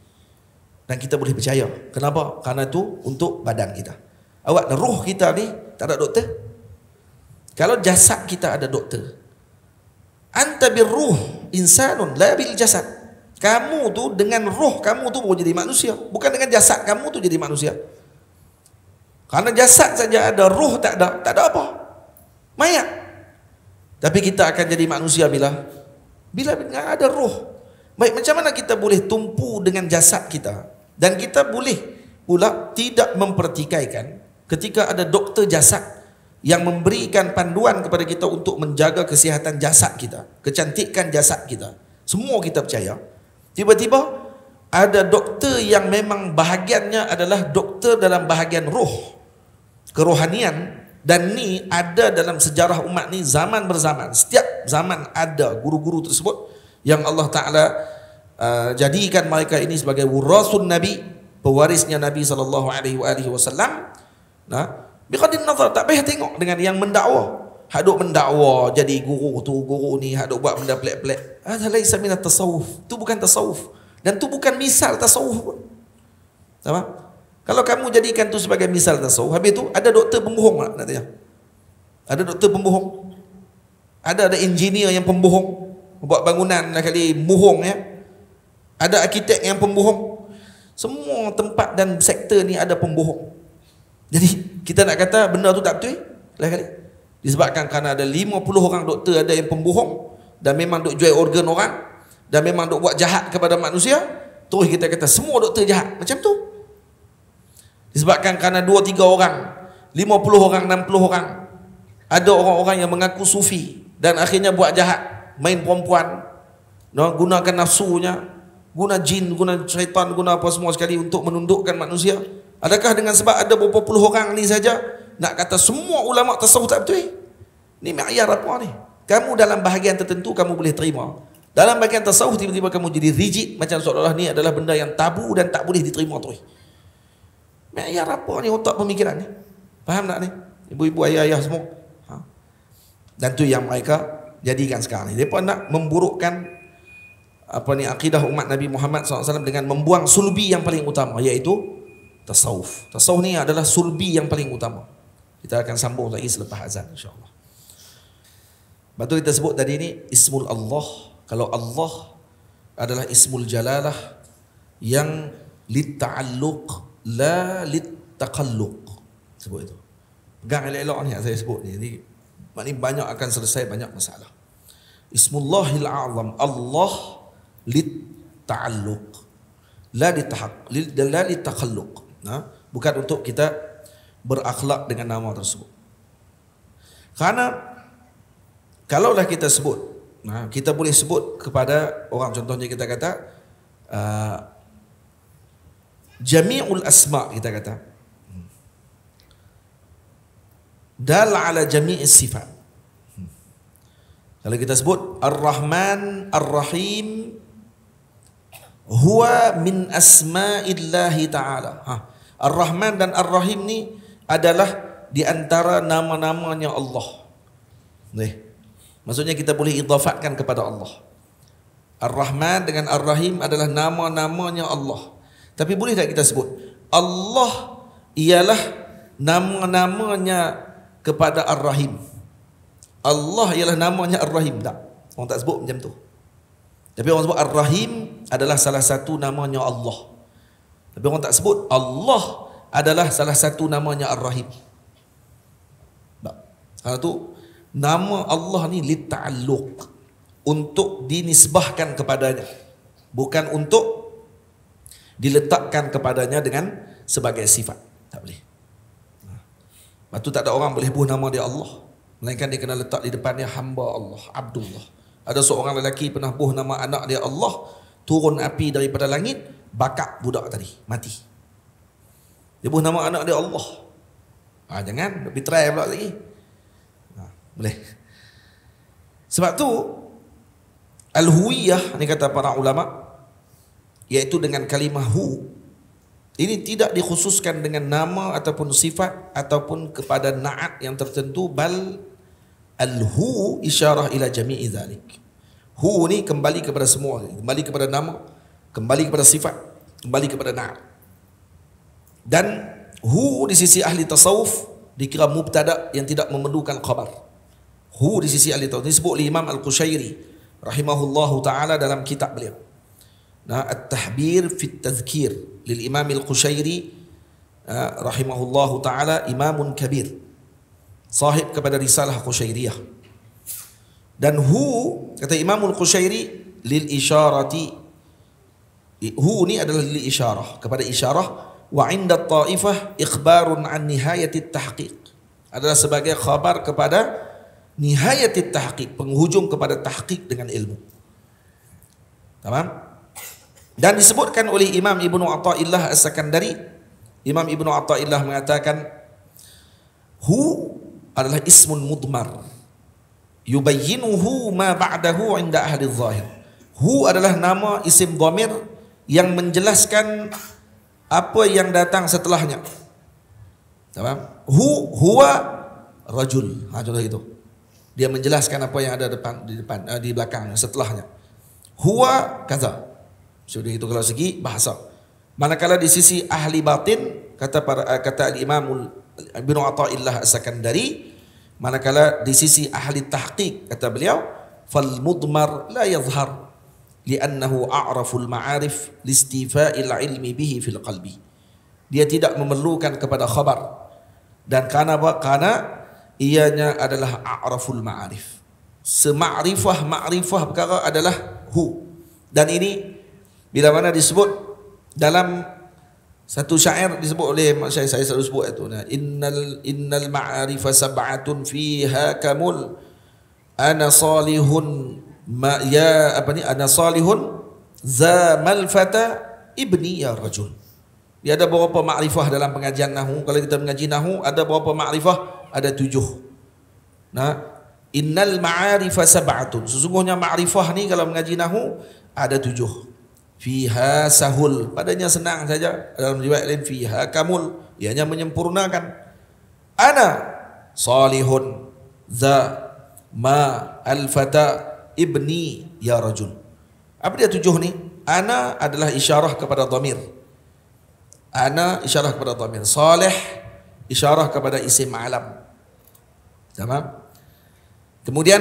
Dan kita boleh percaya. Kenapa? Karena itu untuk badan kita. Awak, roh kita ni tak ada doktor. Kalau jasad kita ada doktor. Anta birruh insanun la bil jasad. Kamu tu dengan roh kamu tu baru jadi manusia. Bukan dengan jasad kamu tu jadi manusia. Karena jasad saja ada, roh tak ada apa. Mayat. Tapi kita akan jadi manusia bila ada roh. Baik, macam mana kita boleh tumpu dengan jasad kita? Dan kita boleh pula tidak mempertikaikan ketika ada doktor jasad yang memberikan panduan kepada kita untuk menjaga kesihatan jasad kita, kecantikan jasad kita. Semua kita percaya. Tiba-tiba ada doktor yang memang bahagiannya adalah doktor dalam bahagian roh, kerohanian, dan ni ada dalam sejarah umat ni zaman berzaman. Setiap zaman ada guru-guru tersebut yang Allah Ta'ala jadikan mereka ini sebagai wurasun Nabi, pewarisnya Nabi SAW. Nah, biqadin nazar, tak payah tengok dengan yang mendakwa. Haduk mendakwa jadi guru tu, guru ni haduk buat benda pelik-pelik. Hadza laisa minat tasawuf. Tu bukan tasawuf. Dan tu bukan misal tasawuf pun. Sama? Kalau kamu jadikan tu sebagai misal tasawuf, habis tu ada doktor pembohong tak? Nak tanya. Ada doktor pembohong. Ada engineer yang pembohong. Buat bangunan kali bohong ya. Ada arkitek yang pembohong. Semua tempat dan sektor ni ada pembohong. Jadi kita nak kata benda tu tak betul lah kali. Disebabkan kerana ada 50 orang doktor ada yang pembohong dan memang duk jual organ orang dan memang duk buat jahat kepada manusia, terus kita kata semua doktor jahat. Macam tu. Disebabkan kerana 2-3 orang, 50 orang, 60 orang, ada orang-orang yang mengaku sufi dan akhirnya buat jahat, main perempuan, gunakan nafsunya, guna jin, guna syaitan, guna apa semua sekali untuk menundukkan manusia. Adakah dengan sebab ada beberapa puluh orang ni saja nak kata semua ulama tasawuf tak betul? Ni ma'yar apa ni? Kamu dalam bahagian tertentu kamu boleh terima. Dalam bahagian tasawuf tiba-tiba kamu jadi rigid macam seolah-olah ni adalah benda yang tabu dan tak boleh diterima terus. Ma'yar apa ni otak pemikiran ni? Faham tak ni? Ibu-ibu, ayah-ayah semua. Dan tu yang mereka jadikan sekarang ni. Mereka nak memburukkan akidah umat Nabi Muhammad SAW dengan membuang sulbi yang paling utama, iaitu tasawuf. Tasawuf ni adalah sulbi yang paling utama. Kita akan sambung lagi selepas azan insya-Allah. Lepas tu kita sebut tadi ni ismul Allah. Kalau Allah adalah ismul jalalah yang litta'alluq la littaqalluq. Sebut itu. Pegang elok-elok ni yang saya sebut ni. Jadi maknanya banyak akan selesai banyak masalah. Ismullahil a'zam, Allah litta'alluq la littaqalluq. Bukan untuk kita berakhlak dengan nama tersebut. Karena kalaulah kita sebut, kita boleh sebut kepada orang, contohnya kita kata jami'ul asma', kita kata dal ala jami'is sifat. Kalau kita sebut Ar-Rahman Ar-Rahim huwa min asma'illahi ta'ala. Ar-Rahman dan Ar-Rahim ni adalah di antara nama-namanya Allah. Maksudnya kita boleh idhafatkan kepada Allah. Ar-Rahman dengan Ar-Rahim adalah nama-namanya Allah. Tapi boleh tak kita sebut Allah ialah nama-namanya kepada Ar-Rahim? Allah ialah namanya Ar-Rahim? Tak. Orang tak sebut macam tu. Tapi orang sebut Ar-Rahim adalah salah satu namanya Allah. Tapi orang tak sebut Allah adalah salah satu namanya Ar-Rahim. Tak. Karena tu nama Allah ni litta'alluq, untuk dinisbahkan kepadanya, bukan untuk diletakkan kepadanya dengan sebagai sifat. Tak boleh. Lepas tu tak ada orang boleh buh nama dia Allah, melainkan dia kena letak di depannya hamba Allah, Abdullah. Ada seorang lelaki pernah buh nama anak dia Allah, turun api daripada langit, bakar budak tadi, mati. Dia buh nama anak dia Allah. Jangan, lebih try pula lagi. Boleh. Sebab tu al-huwiyah ni kata para ulama, iaitu dengan kalimah hu, ini tidak dikhususkan dengan nama ataupun sifat ataupun kepada na'at yang tertentu, bal al-hu isyarah ila jami'i dhalik. Hu ni kembali kepada semua, kembali kepada nama, kembali kepada sifat, Kembali kepada na'at. Dan hu di sisi ahli tasawuf dikira mubtada yang tidak memerlukan khabar. Hu di sisi ahli tasawuf disebut oleh Imam Al-Qushairi rahimahullahu taala dalam kitab beliau. Nah, At-Tahbir fi Tadhkir lil Imam Al-Qushairi rahimahullahu taala, imamun kabir, sahib kepada risalah Qushairiyah. Dan hu kata Imam Al-Qushairi lil isyarati, hu ni adalah lil isyarah, kepada isyarah. Wa 'inda at-ta'ifah ikhbarun 'an nihayati at-tahqiq, adalah sebagai khabar kepada nihayati at-tahqiq, penghujung kepada tahqiq dengan ilmu. Tamam? Dan disebutkan oleh Imam Ibnu Athaillah As-Sakandari, Imam Ibnu Athaillah mengatakan hu adalah ismun mudmar yubayyinuhu ma ba'dahu 'inda ahli adh-dhahir. Hu adalah nama isim dhamir yang menjelaskan apa yang datang setelahnya. Tamam? Huwa rajul. Contoh itu. Dia menjelaskan apa yang ada di belakang setelahnya. Huwa kaza. Sudah itu kalau segi bahasa. Manakala di sisi ahli batin, kata Imam Ibnu Athaillah As-Sakandari, manakala di sisi ahli tahqiq, kata beliau, fal mudmar la yadhhar li'annahu a'raful ma'arif listifa'il ilmi bihi fil qalbi. Dia tidak memerlukan kepada khabar. Dan karena apa? Karena ianya adalah a'raful ma'arif. Ma'rifah perkara adalah hu. Dan ini bila mana disebut dalam satu syair, disebut oleh saya selalu sebut itu, innal ma'arifa sab'atun fiha kamul ana salihun ana salihun za malfata ibni ya rajul. Dia ada beberapa makrifah dalam pengajian nahu. Kalau kita mengaji nahu, ada beberapa makrifah, ada 7. Nah, innal ma'arifa sab'atun, sesungguhnya makrifah ni kalau mengaji nahu ada 7. Fiha sahul, padanya senang saja. Dalam riwayat lain fiha kamul, ianya menyempurnakan. Ana salihun za ma al-fata ibni ya rajul. Apa dia 7 ni? Ana adalah isyarah kepada dhamir. Ana isyarah kepada dhamir. Salih isyarah kepada isim alam. Sama? Kemudian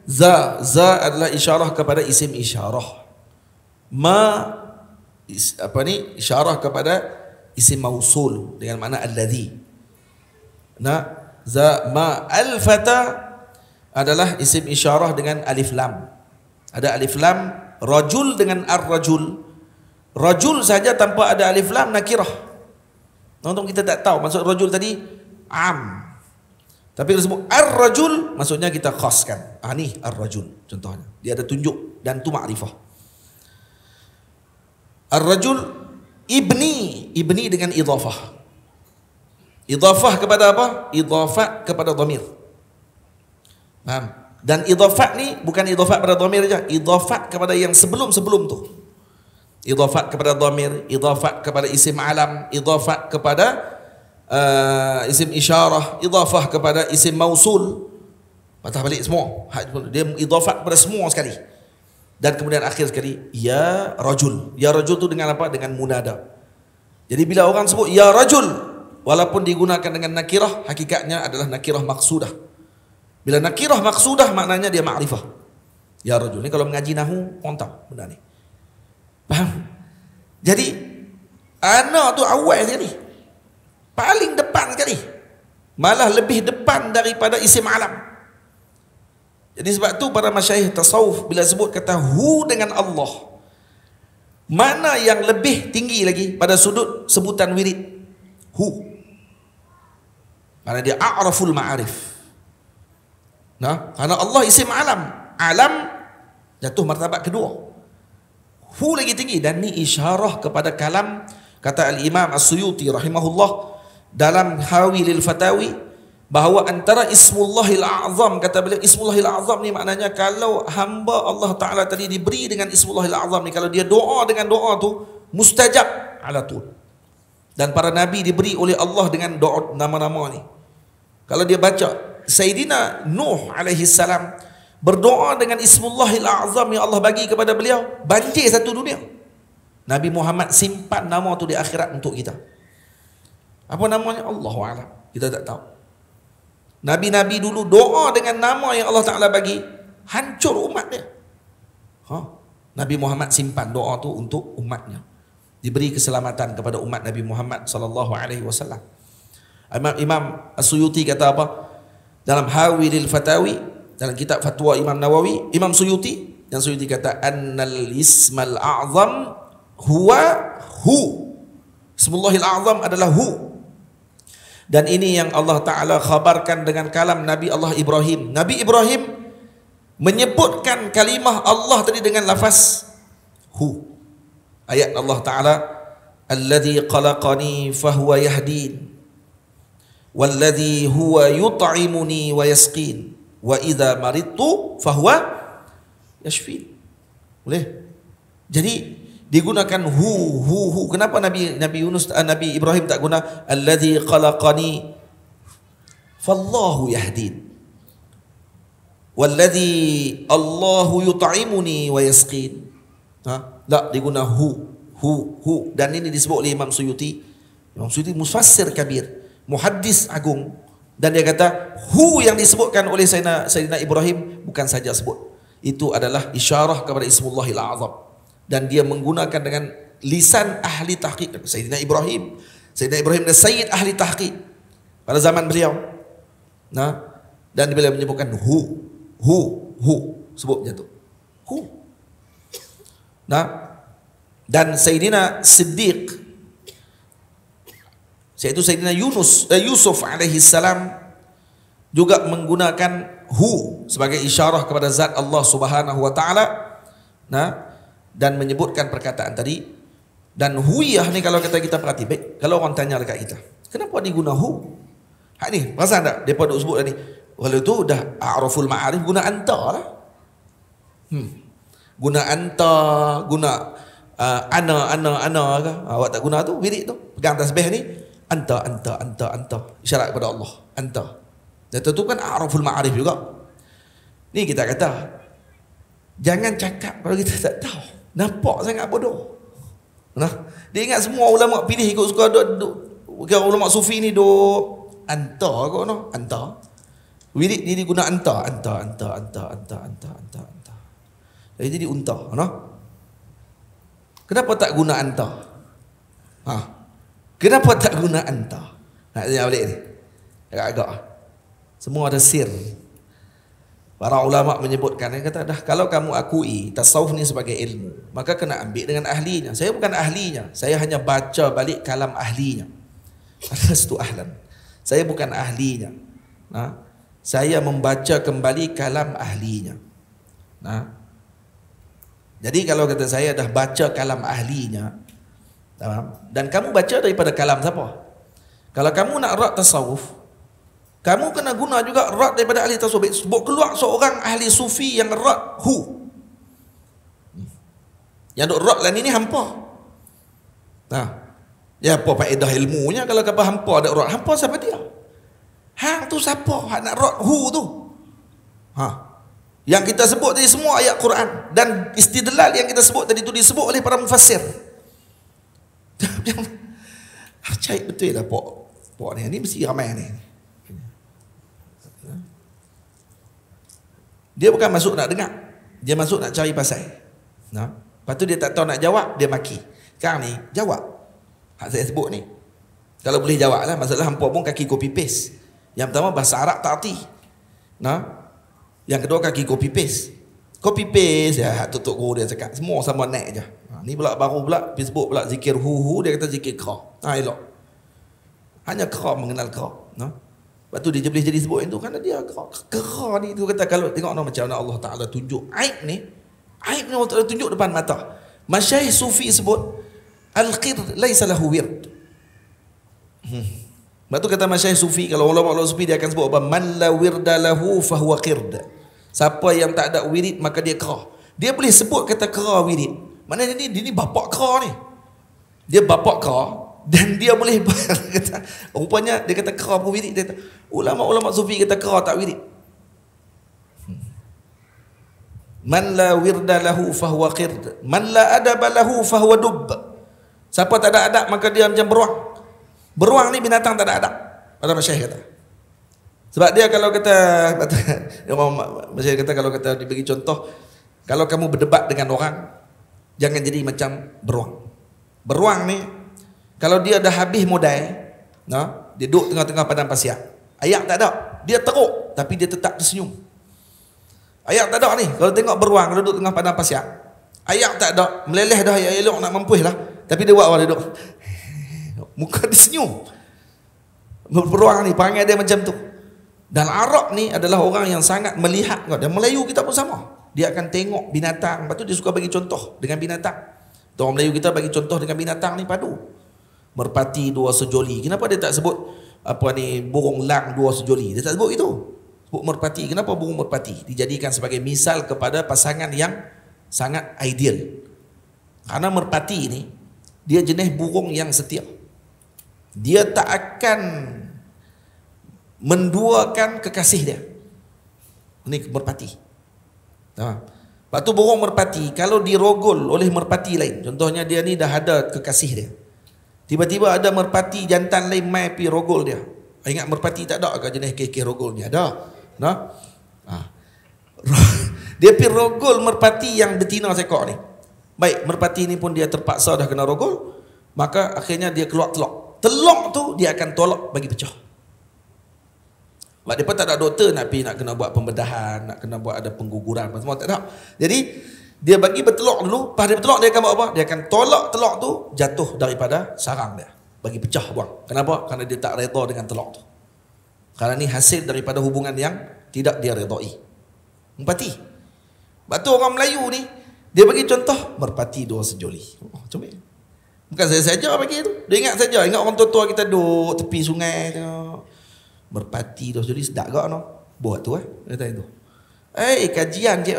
za adalah isyarah kepada isim isyarah. Isyarah kepada isim mausul dengan makna alladhi. Nah, za ma al-fata adalah isim isyarah dengan alif lam. Ada alif lam. Rajul dengan ar-rajul. Rajul saja tanpa ada alif lam nakirah. Untung kita tak tahu maksud rajul tadi am. Tapi kalau sebut ar-rajul maksudnya kita khaskan. Ni ar-rajul contohnya. Dia ada tunjuk dan tu makrifah. Ar-rajul ibni dengan idhafah. Idhafah kepada apa? Idhafah kepada dhamir. Faham? Dan idhafat ni bukan idhafat pada dhamir saja, idhafat kepada yang sebelum-sebelum tu. Idhafat kepada dhamir, idhafat kepada isim alam, idhafat kepada isim isyarah, idhafah kepada isim mausul. Patah balik semua. Dia idhafat kepada semua sekali. Dan kemudian akhir sekali ya rajul. Ya rajul tu dengan apa? Dengan munada. Jadi bila orang sebut ya rajul, walaupun digunakan dengan nakirah, hakikatnya adalah nakirah maqsudah. Bila nakirah maqsudah maknanya dia makrifah. Ya rajul. Ni kalau mengaji nahu, orang tahu benda ni. Faham? Jadi ana tu awal sekali. Paling depan sekali. Malah lebih depan daripada isim alam. Jadi sebab tu para masyayikh tasawuf bila sebut kata hu dengan Allah, mana yang lebih tinggi lagi pada sudut sebutan wirid? Hu. Karena dia a'raful ma'arif. Nah, karena Allah isim alam. Alam jatuh martabat kedua. Hu lagi tinggi dan ni isyarah kepada kalam, kata Al-Imam As-Suyuti rahimahullah dalam Hawilil Fatawi, bahawa antara Ismullahil A'zam, kata beliau Ismullahil A'zam ni maknanya kalau hamba Allah Ta'ala tadi diberi dengan Ismullahil A'zam ni, kalau dia doa dengan doa tu mustajab ala tu. Dan para nabi diberi oleh Allah dengan doa nama-nama ni. Kalau dia baca Sayyidina Nuh alaihi salam berdoa dengan Ismullahil A'zam yang Allah bagi kepada beliau, banjir satu dunia. Nabi Muhammad simpan nama tu di akhirat untuk kita. Apa namanya? Allahu a'lam. Kita tak tahu. Nabi-nabi dulu doa dengan nama yang Allah Ta'ala bagi, hancur umat dia. Nabi Muhammad simpan doa tu untuk umatnya, diberi keselamatan kepada umat Nabi Muhammad sallallahu alaihi wasallam. Imam As-Suyuti kata apa? Dalam Hawilil Fatawi, dalam kitab fatwa Imam Nawawi, Imam Suyuti, yang Suyuti kata annal ismal a'zam huwa hu. Ismullahil a'zam adalah hu. Dan ini yang Allah Ta'ala khabarkan dengan kalam Nabi Allah Ibrahim. Nabi Ibrahim menyebutkan kalimah Allah tadi dengan lafaz hu. Ayat Allah Ta'ala, alladhi qalaqani fahuwa yahdin walladhi huwa yut'imuni wa yasqin wa idha maridtu fahuwa yashfin. Boleh? Jadi digunakan hu. Kenapa Nabi Ibrahim tak guna alladhi khalaqani fallahu yahdin walladhi Allahu yut'imuni wa yasqin? Tak, diguna hu. Dan ini disebut oleh Imam Suyuti. Imam Suyuti mufassir kabir, muhaddis agung, dan dia kata hu yang disebutkan oleh Sayyidina Ibrahim bukan saja sebut, itu adalah isyarah kepada Ismullahil A'zam. Dan dia menggunakan dengan lisan ahli tahqiq. Sayyidina Ibrahim dan Sayyid ahli tahqiq pada zaman beliau. Dan beliau menyebutkan hu. Sebutnya tu hu. Dan Sayyidina Siddiq, iaitu Sayyidina Yusuf alaihi salam, juga menggunakan hu sebagai isyarah kepada zat Allah Subhanahu wa taala. Dan menyebutkan perkataan tadi. Dan huiyah ni kalau kita perhati baik, kalau orang tanya dekat kita, kenapa diguna hu? Hak ni, perasan tak? Depa duk sebut tadi. Kalau tu dah a'raful ma'arif, guna anta lah. Guna anta, guna ana ke? Awak tak guna tu, wirid tu. Pegang tasbih ni, anta. Isyarat kepada Allah, anta. Dan tu kan a'raful ma'arif juga. Ni kita kata, jangan cakap kalau kita tak tahu. Nampak sangat bodoh. Dia ingat semua ulama pilih ikut suka duk ulama sufi ni duk anta kau anta. Wirid ni guna anta. Jadi unta, Kenapa tak guna anta? Kenapa tak guna anta? Nak tanya balik ni. Agak-agak. Semua ada sir. Para ulama menyebutkan, dia kata dah, kalau kamu akui tasawuf ni sebagai ilmu, maka kena ambil dengan ahlinya. Saya bukan ahlinya, saya hanya baca balik kalam ahlinya. Alastu ahlan. Saya bukan ahlinya. Saya membaca kembali kalam ahlinya. Jadi kalau kata saya dah baca kalam ahlinya, dan kamu baca daripada kalam siapa? Kalau kamu nak erat tasawuf, kamu kena guna juga erat daripada ahli tasawuf. Sebut keluar seorang ahli sufi yang erat hu. Yang duk erat lain ini hampa. Ya apa faedah ilmunya kalau kata hampa ada erat? Hampa siapa dia? Hang tu siapa? Hang nak erat hu tu. Yang kita sebut tadi semua ayat Quran, dan istidlal yang kita sebut tadi tu disebut oleh para mufassir. Cari betul lah pok ni mesti ramai ni. Dia bukan masuk nak dengar, dia masuk nak cari pasal. Lepas tu dia tak tahu nak jawab, dia maki. Sekarang ni jawab hak saya sebut ni. Kalau boleh jawab lah. Masalah hampa pun kaki copy paste. Yang pertama bahasa Arab tak arti. Yang kedua kaki copy paste. Copy paste ya, tutup guru dia cakap semua sama naik je. Ni pula baru pula Facebook pula zikir hu, dia kata zikir kra. Elok. Hanya kra mengenal kra. Lepas tu dia boleh jadi sebut itu kerana dia kera ni tu kata. Kalau tengok macam mana Allah Ta'ala tunjuk aib ni Allah Ta'ala tunjuk depan mata. Masyayikh sufi sebut al-qird laisa lahu wird. Lepas tu kata masyayikh sufi, kalau ulama sufi dia akan sebut apa? Man la wirda lahu fahuwa qird. Siapa yang tak ada wirid maka dia kera. Dia boleh sebut kata kera wirid. Maknanya dia ni bapak kera ni. Dia bapak kera. Dan dia boleh kata, rupanya dia kata kera pun wirid. Dia kata, ulama-ulama sufi kata kera tak wirid. Man la wirda lahu fahuwa qird, man la adaba lahu fahuwa dub. Siapa tak ada adab maka dia macam beruang. Beruang ni binatang tak ada adab, para masyayikh kata. Sebab dia kalau kata masyayikh kata, kalau kata dibagi contoh, kalau kamu berdebat dengan orang, jangan jadi macam beruang. Beruang ni kalau dia dah habis modal, dia duduk tengah-tengah padang pasir, ayak tak ada, dia teruk tapi dia tetap tersenyum. Ayak tak ada ni, kalau tengok beruang kalau duduk tengah padang pasir, ayak tak ada, meleleh dah, ayak elok nak mampuih lah, tapi dia buat apa, dia duduk muka dia senyum. Beruang ni perangai dia macam tu. Dan Arab ni adalah orang yang sangat melihat, dan Melayu kita pun sama, dia akan tengok binatang, lepas tu dia suka bagi contoh dengan binatang. Orang Melayu kita bagi contoh dengan binatang ni padu. Merpati dua sejoli, kenapa dia tak sebut apa ni burung lang dua sejoli, dia tak sebut itu, sebut merpati. Kenapa burung merpati dijadikan sebagai misal kepada pasangan yang sangat ideal? Karena merpati ini dia jenis burung yang setia, dia tak akan menduakan kekasih dia. Ini merpati. Lepas tu burung merpati kalau dirogol oleh merpati lain, contohnya dia ni dah ada kekasih dia, tiba-tiba ada merpati jantan lain mai pi rogol dia. Ingat merpati tak ada ke jenis kekeh rogol ni? Ada. Dia pi rogol merpati yang betina seekor ni. Baik, merpati ni pun dia terpaksa dah kena rogol, maka akhirnya dia keluar telok. Telok tu dia akan tolak bagi pecah. Sebab dia pun tak ada doktor nak pergi nak kena buat pembedahan, nak kena buat ada pengguguran apa semua, tak ada. Jadi dia bagi bertelok dulu, pas dia bertelok dia akan buat apa? Dia akan tolak telok tu jatuh daripada sarang dia, bagi pecah buang. Kenapa? Karena dia tak redha dengan telok tu. Karena ni hasil daripada hubungan yang tidak dia redai. Merpati. Sebab tu orang Melayu ni dia bagi contoh merpati dua sejoli. Comel. Bukan saya saja bagi tu. Dia ingat saja, ingat orang tua-tua kita duduk tepi sungai tengok merpati dua sejoli, sedap gak no. Buat tu kata itu. Kajian je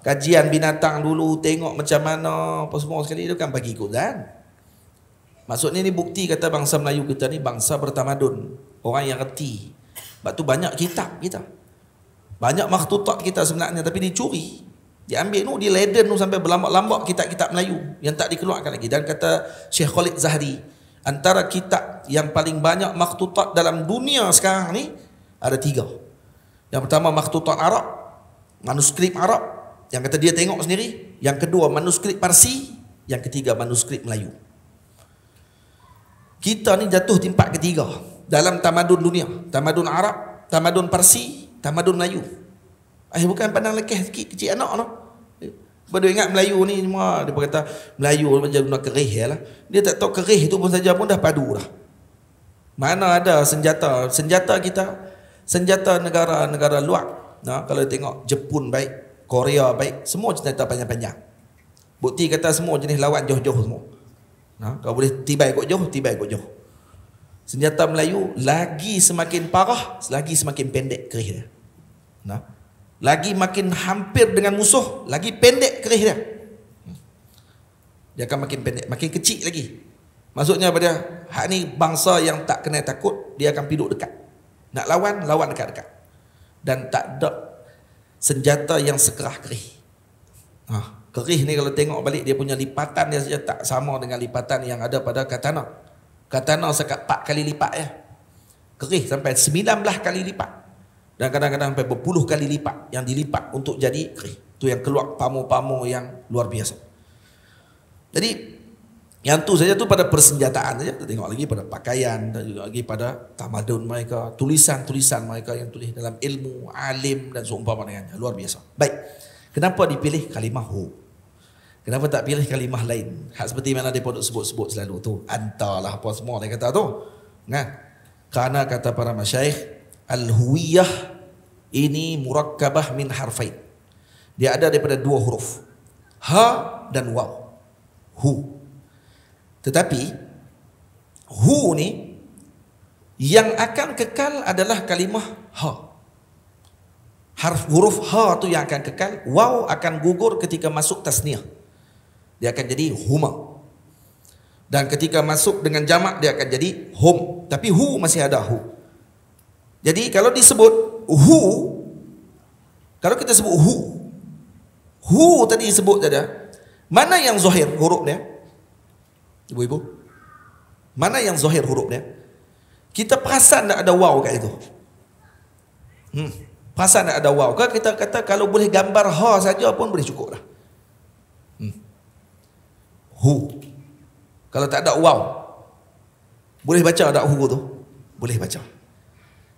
kajian binatang dulu, tengok macam mana apa semua sekali tu kan bagi ikut dan. Maksudnya ni bukti kata bangsa Melayu kita ni bangsa bertamadun, orang yang reti. Sebab tu banyak kitab kita, banyak makhtutat kita sebenarnya tapi dicuri, diambil tu, dileden tu sampai berlambak-lambak kitab-kitab Melayu yang tak dikeluarkan lagi. Dan kata Syekh Khalid Zahri, antara kitab yang paling banyak makhtutat dalam dunia sekarang ni ada 3. Yang pertama makhtutat Arab, manuskrip Arab, yang kata dia tengok sendiri. Yang kedua manuskrip Parsi, yang ketiga manuskrip Melayu. Kita ni jatuh tempat ketiga dalam tamadun dunia. Tamadun Arab, tamadun Parsi, tamadun Melayu. Bukan pandang lekeh sikit kecil anak no. Dia ingat Melayu ni semua, dia berkata Melayu macam guna kerih lah. Dia tak tahu kerih tu pun saja pun dah padu dah. Mana ada senjata kita, senjata negara-negara luar. Kalau tengok Jepun baik, Korea baik, semua senjata panjang-panjang. Bukti kata semua jenis lawan jauh-jauh semua. Kalau boleh tibai kot jauh. Senjata Melayu lagi semakin parah, lagi semakin pendek kerih dia. Lagi makin hampir dengan musuh, lagi pendek kerih dia. Dia akan makin pendek, makin kecil lagi. Maksudnya apa dia? Hak ni bangsa yang tak kena takut, dia akan piduk dekat. Nak lawan dekat-dekat. Dan tak ada senjata yang sekerah kerih. Kerih ni kalau tengok balik dia punya lipatan dia saja tak sama dengan lipatan yang ada pada katana. Katana sekat 4 kali lipat ya. Kerih sampai 19 kali lipat. Dan kadang-kadang sampai berpuluh kali lipat yang dilipat untuk jadi kerih. Itu yang keluar pamor-pamor yang luar biasa. Jadi yang tu saja tu pada persenjataan saja. Kita tengok lagi pada pakaian, dan juga lagi pada tamadun mereka, tulisan-tulisan mereka yang tulis dalam ilmu, alim dan seumpama dengannya. Luar biasa. Baik. Kenapa dipilih kalimah hu? Kenapa tak pilih kalimah lain? Hak seperti mana dia duk sebut-sebut selalu tu. Antarlah apa semua dia kata tu. Karena kata para masyayikh, al-huwiyah ini murakkabah min harfain. Dia ada daripada 2 huruf. Ha dan waw. Hu. Tetapi hu ni yang akan kekal adalah kalimah ha. Huruf ha tu yang akan kekal. Waw akan gugur ketika masuk tasniah. Dia akan jadi huma. Dan ketika masuk dengan jamak dia akan jadi hum. Tapi hu masih ada hu. Jadi kalau disebut hu, kalau kita sebut hu, Hu tadi sebut tadi. Mana yang zahir hurufnya? Ibu-ibu. Mana yang zahir hurufnya? Kita perasan tak ada waw kat itu? Perasan tak ada waw? Kan kita kata kalau boleh gambar ha saja pun boleh cukup dah. Hu. Kalau tak ada waw, boleh baca tak hu tu? Boleh baca.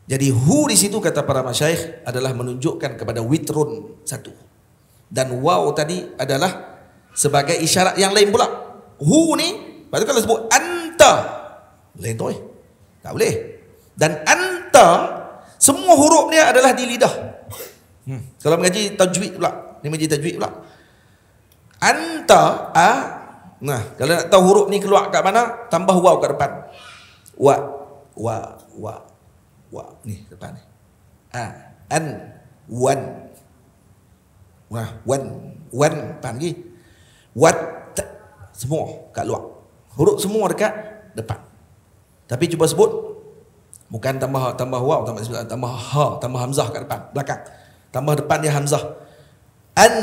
Jadi hu di situ kata para masyayikh adalah menunjukkan kepada witrun satu. Dan waw tadi adalah sebagai isyarat yang lain pula. Hu ni, lepas tu kalau sebut anta, lain tu tak boleh. Dan anta, semua huruf dia adalah di lidah. Kalau mengaji tajwid pula, ni mengaji tajwid pula. Anta, nah, kalau nak tahu huruf ni keluar kat mana, tambah waw kat depan. Wa, ni depan ni. An, wan. Nah, wan depan lagi. Wat, semua kat luar. Huruf semua dekat depan. Tapi cuba sebut, bukan tambah waw, tambah ha, tambah hamzah kat depan, belakang. Tambah depan dia hamzah. An,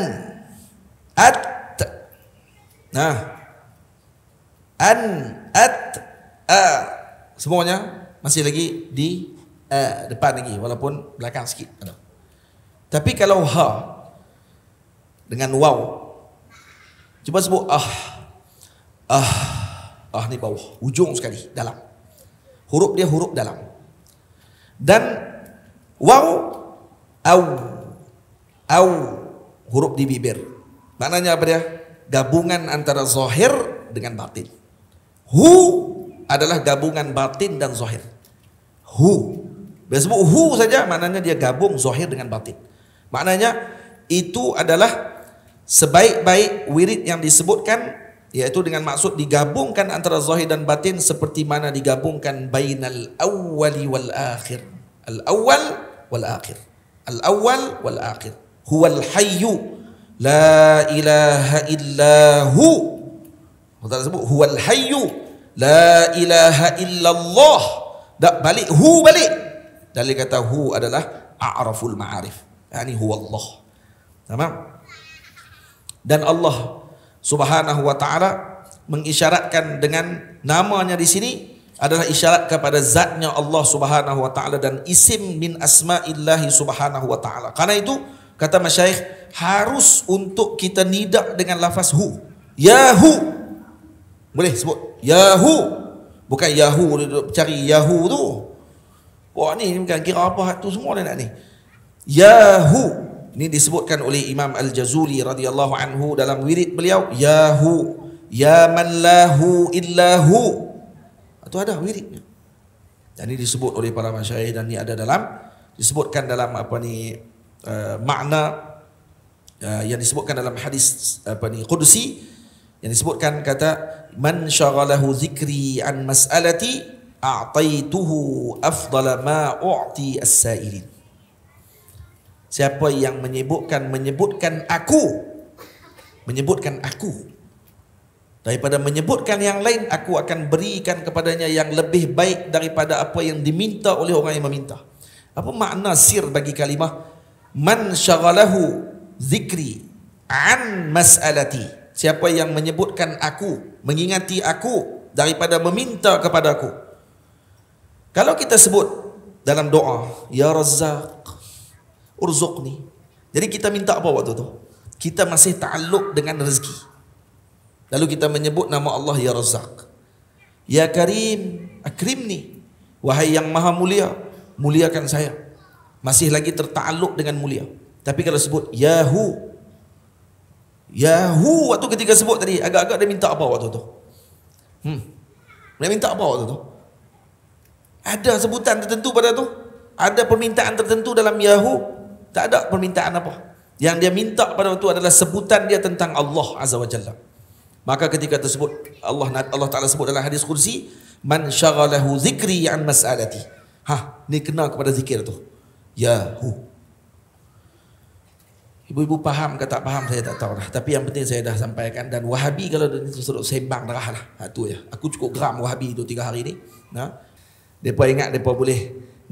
at. Nah. An, at, semuanya masih lagi di depan lagi, walaupun belakang sikit ada. Tapi kalau ha dengan waw, cuba sebut ni bawah, ujung sekali, dalam. Huruf dia huruf dalam. Dan waw, au, huruf di bibir. Maknanya apa dia? Gabungan antara zahir dengan batin. Hu adalah gabungan batin dan zahir. Hu. Bila sebut hu saja maknanya dia gabung zahir dengan batin. Maknanya itu adalah sebaik-baik wirid yang disebutkan, yaitu dengan maksud digabungkan antara zahir dan batin seperti mana digabungkan bainal awwali wal akhir. Al awwal wal akhir. Al awwal wal akhir. Huwal hayyu la ilaha illahu. Allah sebut huwal hayyu la ilaha illallah. Tak balik hu balik. Dalil kata hu adalah a'raful ma'arif. Yani huwa Allah. Tamam? Dan Allah Subhanahu wa taala mengisyaratkan dengan namanya di sini adalah isyarat kepada zatnya Allah Subhanahu wa taala dan isim min asma'illahi Subhanahu wa taala. Karena itu kata masyayikh harus untuk kita nidak dengan lafaz hu. Yahu. Boleh sebut Yahu. Bukan Yahu cari Yahu tu. Wah ni bukan kira apa tu semua dia nak ni. Yahu. Ini disebutkan oleh Imam Al-Jazuli radhiyallahu anhu dalam wirid beliau. Yahu. Ya man lahu illahu. Itu ada wiridnya. Dan ini disebut oleh para masyayikh dan ini ada dalam disebutkan dalam apa ni makna yang disebutkan dalam hadis apa ni qudsi yang disebutkan kata man syaghalahu zikri an mas'alati a'taituhu afdala ma u'ti as-sa'ilin. Siapa yang menyebutkan aku daripada menyebutkan yang lain, aku akan berikan kepadanya yang lebih baik daripada apa yang diminta oleh orang yang meminta. Apa makna sir bagi kalimah man syaghalahu zikri an mas'alati? Siapa yang menyebutkan aku, mengingati aku daripada meminta kepada aku. Kalau kita sebut dalam doa, Ya Razzaq, urzuqni. Jadi kita minta apa waktu tu? Kita masih ta'alluq dengan rezeki. Lalu kita menyebut nama Allah Ya Razzaq. Ya Karim, akrimni. Wahai yang maha mulia, muliakan saya. Masih lagi terta'alluq dengan mulia. Tapi kalau sebut Yahu, Yahu waktu ketika sebut tadi agak-agak dia minta apa waktu tu? Dia minta apa waktu tu? Ada sebutan tertentu pada tu? Ada permintaan tertentu dalam Yahu? Tak ada permintaan apa. Yang dia minta pada waktu adalah sebutan dia tentang Allah Azza wa Jalla. Maka ketika tersebut Allah Ta'ala sebut dalam hadis qudsi, man syaghalahu zikri an mas'alati. Ni kena kepada zikir tu. Yahu. Ibu-ibu faham ke tak faham saya tak tahu dah. Tapi yang penting saya dah sampaikan. Dan Wahabi kalau dia terus sembang darah lah. Tu ya. Aku cukup geram Wahabi 2-3 hari ni. Mereka ingat mereka boleh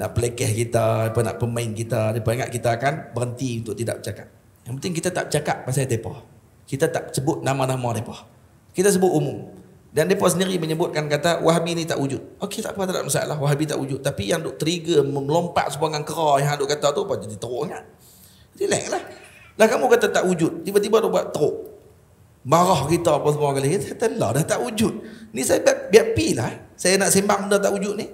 nak pelekeh kita, mereka nak pemain kita. Mereka ingat kita akan berhenti untuk tidak bercakap. Yang penting kita tak cakap pasal mereka. Kita tak sebut nama-nama mereka. Kita sebut umum. Dan mereka sendiri menyebutkan kata Wahabi ni tak wujud. Okey, tak apa, tak ada masalah. Wahabi tak wujud. Tapi yang duk trigger melompat sepanjang kera yang duk kata tu apa jadi teruk sangat. Relax lah. Lah kamu kata tak wujud, tiba-tiba duk buat teruk. Marah kita apa semua kali. Kita kata lah dah tak wujud. Ni saya biar pi lah. Saya nak sembang benda tak wujud ni.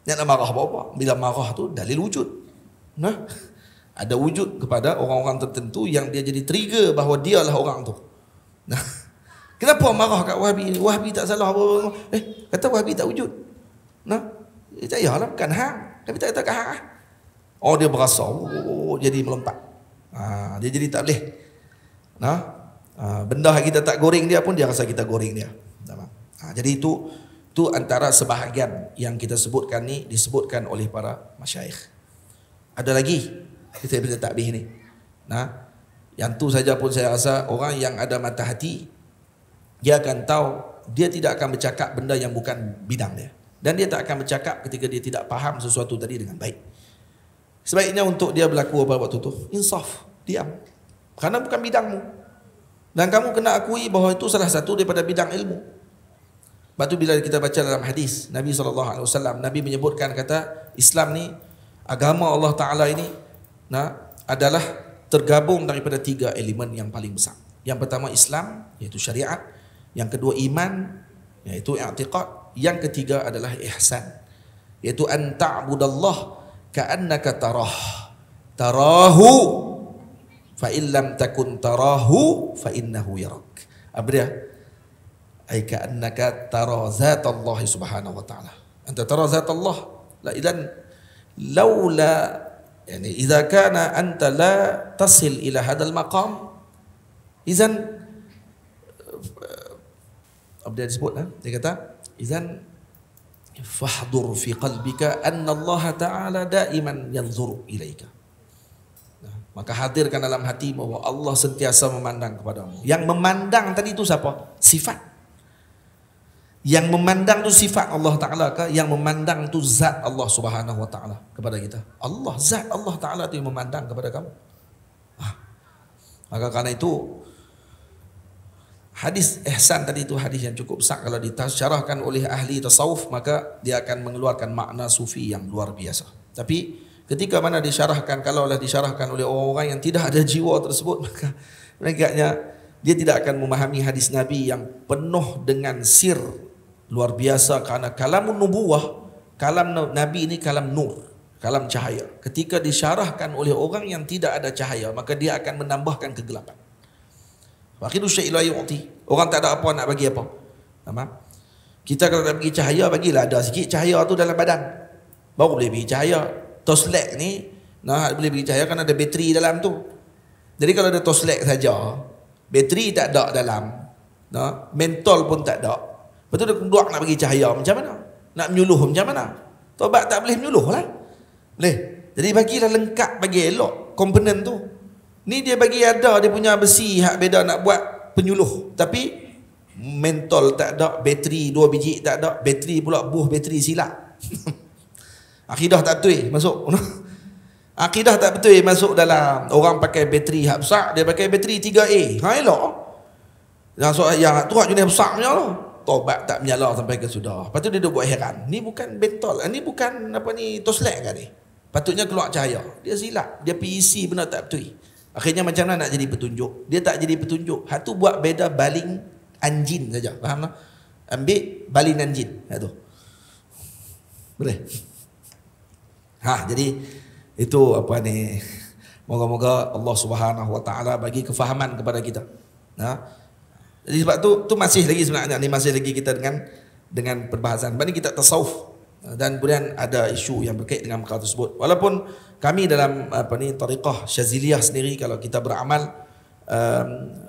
Nak marah apa-apa. Bila marah tu dalil wujud. Nah, ada wujud kepada orang-orang tertentu yang dia jadi trigger bahawa dialah orang tu. Nah, kenapa marah kat Wahabi ni? Wahabi tak salah apa. Kata Wahabi tak wujud. Nah, tak yalah bukan hang. Tapi tak kata kat hang. Oh, dia berasa. Jadi melompat. Dia jadi tak boleh. Nah, benda kita tak goreng dia pun dia rasa kita goreng dia. Jadi itu antara sebahagian yang kita sebutkan ni disebutkan oleh para masyayikh. Ada lagi kita bisa takbih ni. Nah, yang tu saja pun saya rasa orang yang ada mata hati dia akan tahu dia tidak akan bercakap benda yang bukan bidang dia. Dan dia tak akan bercakap ketika dia tidak faham sesuatu tadi dengan baik. Sebaiknya untuk dia berlaku pada waktu tu insaf, diam. Kerana bukan bidangmu. Dan kamu kena akui bahawa itu salah satu daripada bidang ilmu. Lepas tu bila kita baca dalam hadis Nabi SAW, Nabi menyebutkan kata Islam ni, agama Allah Ta'ala ini adalah tergabung daripada 3 elemen yang paling besar. Yang pertama Islam, iaitu syariat. Yang kedua iman, iaitu i'tiqad. Yang ketiga adalah ihsan, iaitu an ta'budallah ka'annaka tarahu fa in lam takun tarahu fa innahu yarak. Apa dia? Ai ka'annaka tara zatallahi subhanahu wa ta'ala. Anta tara zatallah. La idan laula yani idza kana anta la tasil ila hadzal maqam idzan apa dia sebut dia kata idzan fahdur fi qalbika anna Allah Ta'ala daiman yanzuru ilaika. Maka hadirkan dalam hati bahwa Allah sentiasa memandang kepadamu. Yang memandang tadi itu siapa? Sifat. Yang memandang itu sifat Allah Ta'ala ke? Yang memandang itu zat Allah Subhanahu Wa Ta'ala kepada kita. Allah, zat Allah Ta'ala itu yang memandang kepada kamu. Maka karena itu hadis ihsan tadi itu hadis yang cukup besar. Kalau disyarahkan oleh ahli tasawuf maka dia akan mengeluarkan makna sufi yang luar biasa. Tapi ketika mana disyarahkan, kalaulah disyarahkan oleh orang-orang yang tidak ada jiwa tersebut, maka agaknya dia tidak akan memahami hadis Nabi yang penuh dengan sir luar biasa. Karena kalamun nubuwah, kalam Nabi ini kalam nur, kalam cahaya. Ketika disyarahkan oleh orang yang tidak ada cahaya, maka dia akan menambahkan kegelapan. Waqidu syai' la yu'ti. Orang tak ada apa nak bagi apa. Faham? Kita kalau nak bagi cahaya, bagilah ada sikit cahaya tu dalam badan. Baru boleh bagi cahaya. Toslek ni boleh bagi cahaya kan ada bateri dalam tu. Jadi kalau ada toslek saja, bateri tak ada dalam, mentol pun tak ada. Lepas tu dia keluar nak bagi cahaya macam mana? Nak menyuluh macam mana? Tobat tak boleh menyuluh lah. Boleh. Jadi bagilah lengkap, bagi elok komponen tu. Ni dia bagi ada dia punya besi hak beda nak buat penyuluh. Tapi mentol tak ada, bateri 2 biji tak ada, bateri pula buh bateri silap. Akidah tak betul masuk. Akidah tak betul masuk dalam. Orang pakai bateri hak besar, dia pakai bateri 3A. Elok. Yang tu hak jenis besarnya lah. Tobat tak menyala sampai ke sudah. Lepas tu dia buat heran. Ni bukan bentol. Ni bukan toslek kan ni. Patutnya keluar cahaya. Dia silap. Dia PEC benda tak betul. Akhirnya macam mana nak jadi petunjuk? Dia tak jadi petunjuk. Hak tu buat beda baling anjin saja. Faham tak? Ambil baling anjin. Hak tu. Boleh? Jadi itu apa ni? Moga-moga Allah Subhanahu Wa Ta'ala bagi kefahaman kepada kita. Jadi sebab tu masih lagi sebenarnya ni masih lagi kita dengan perbahasan. Sebab ni kita tasawuf dan kemudian ada isu yang berkait dengan perkara tersebut. Walaupun kami dalam tariqah Syaziliyah sendiri kalau kita beramal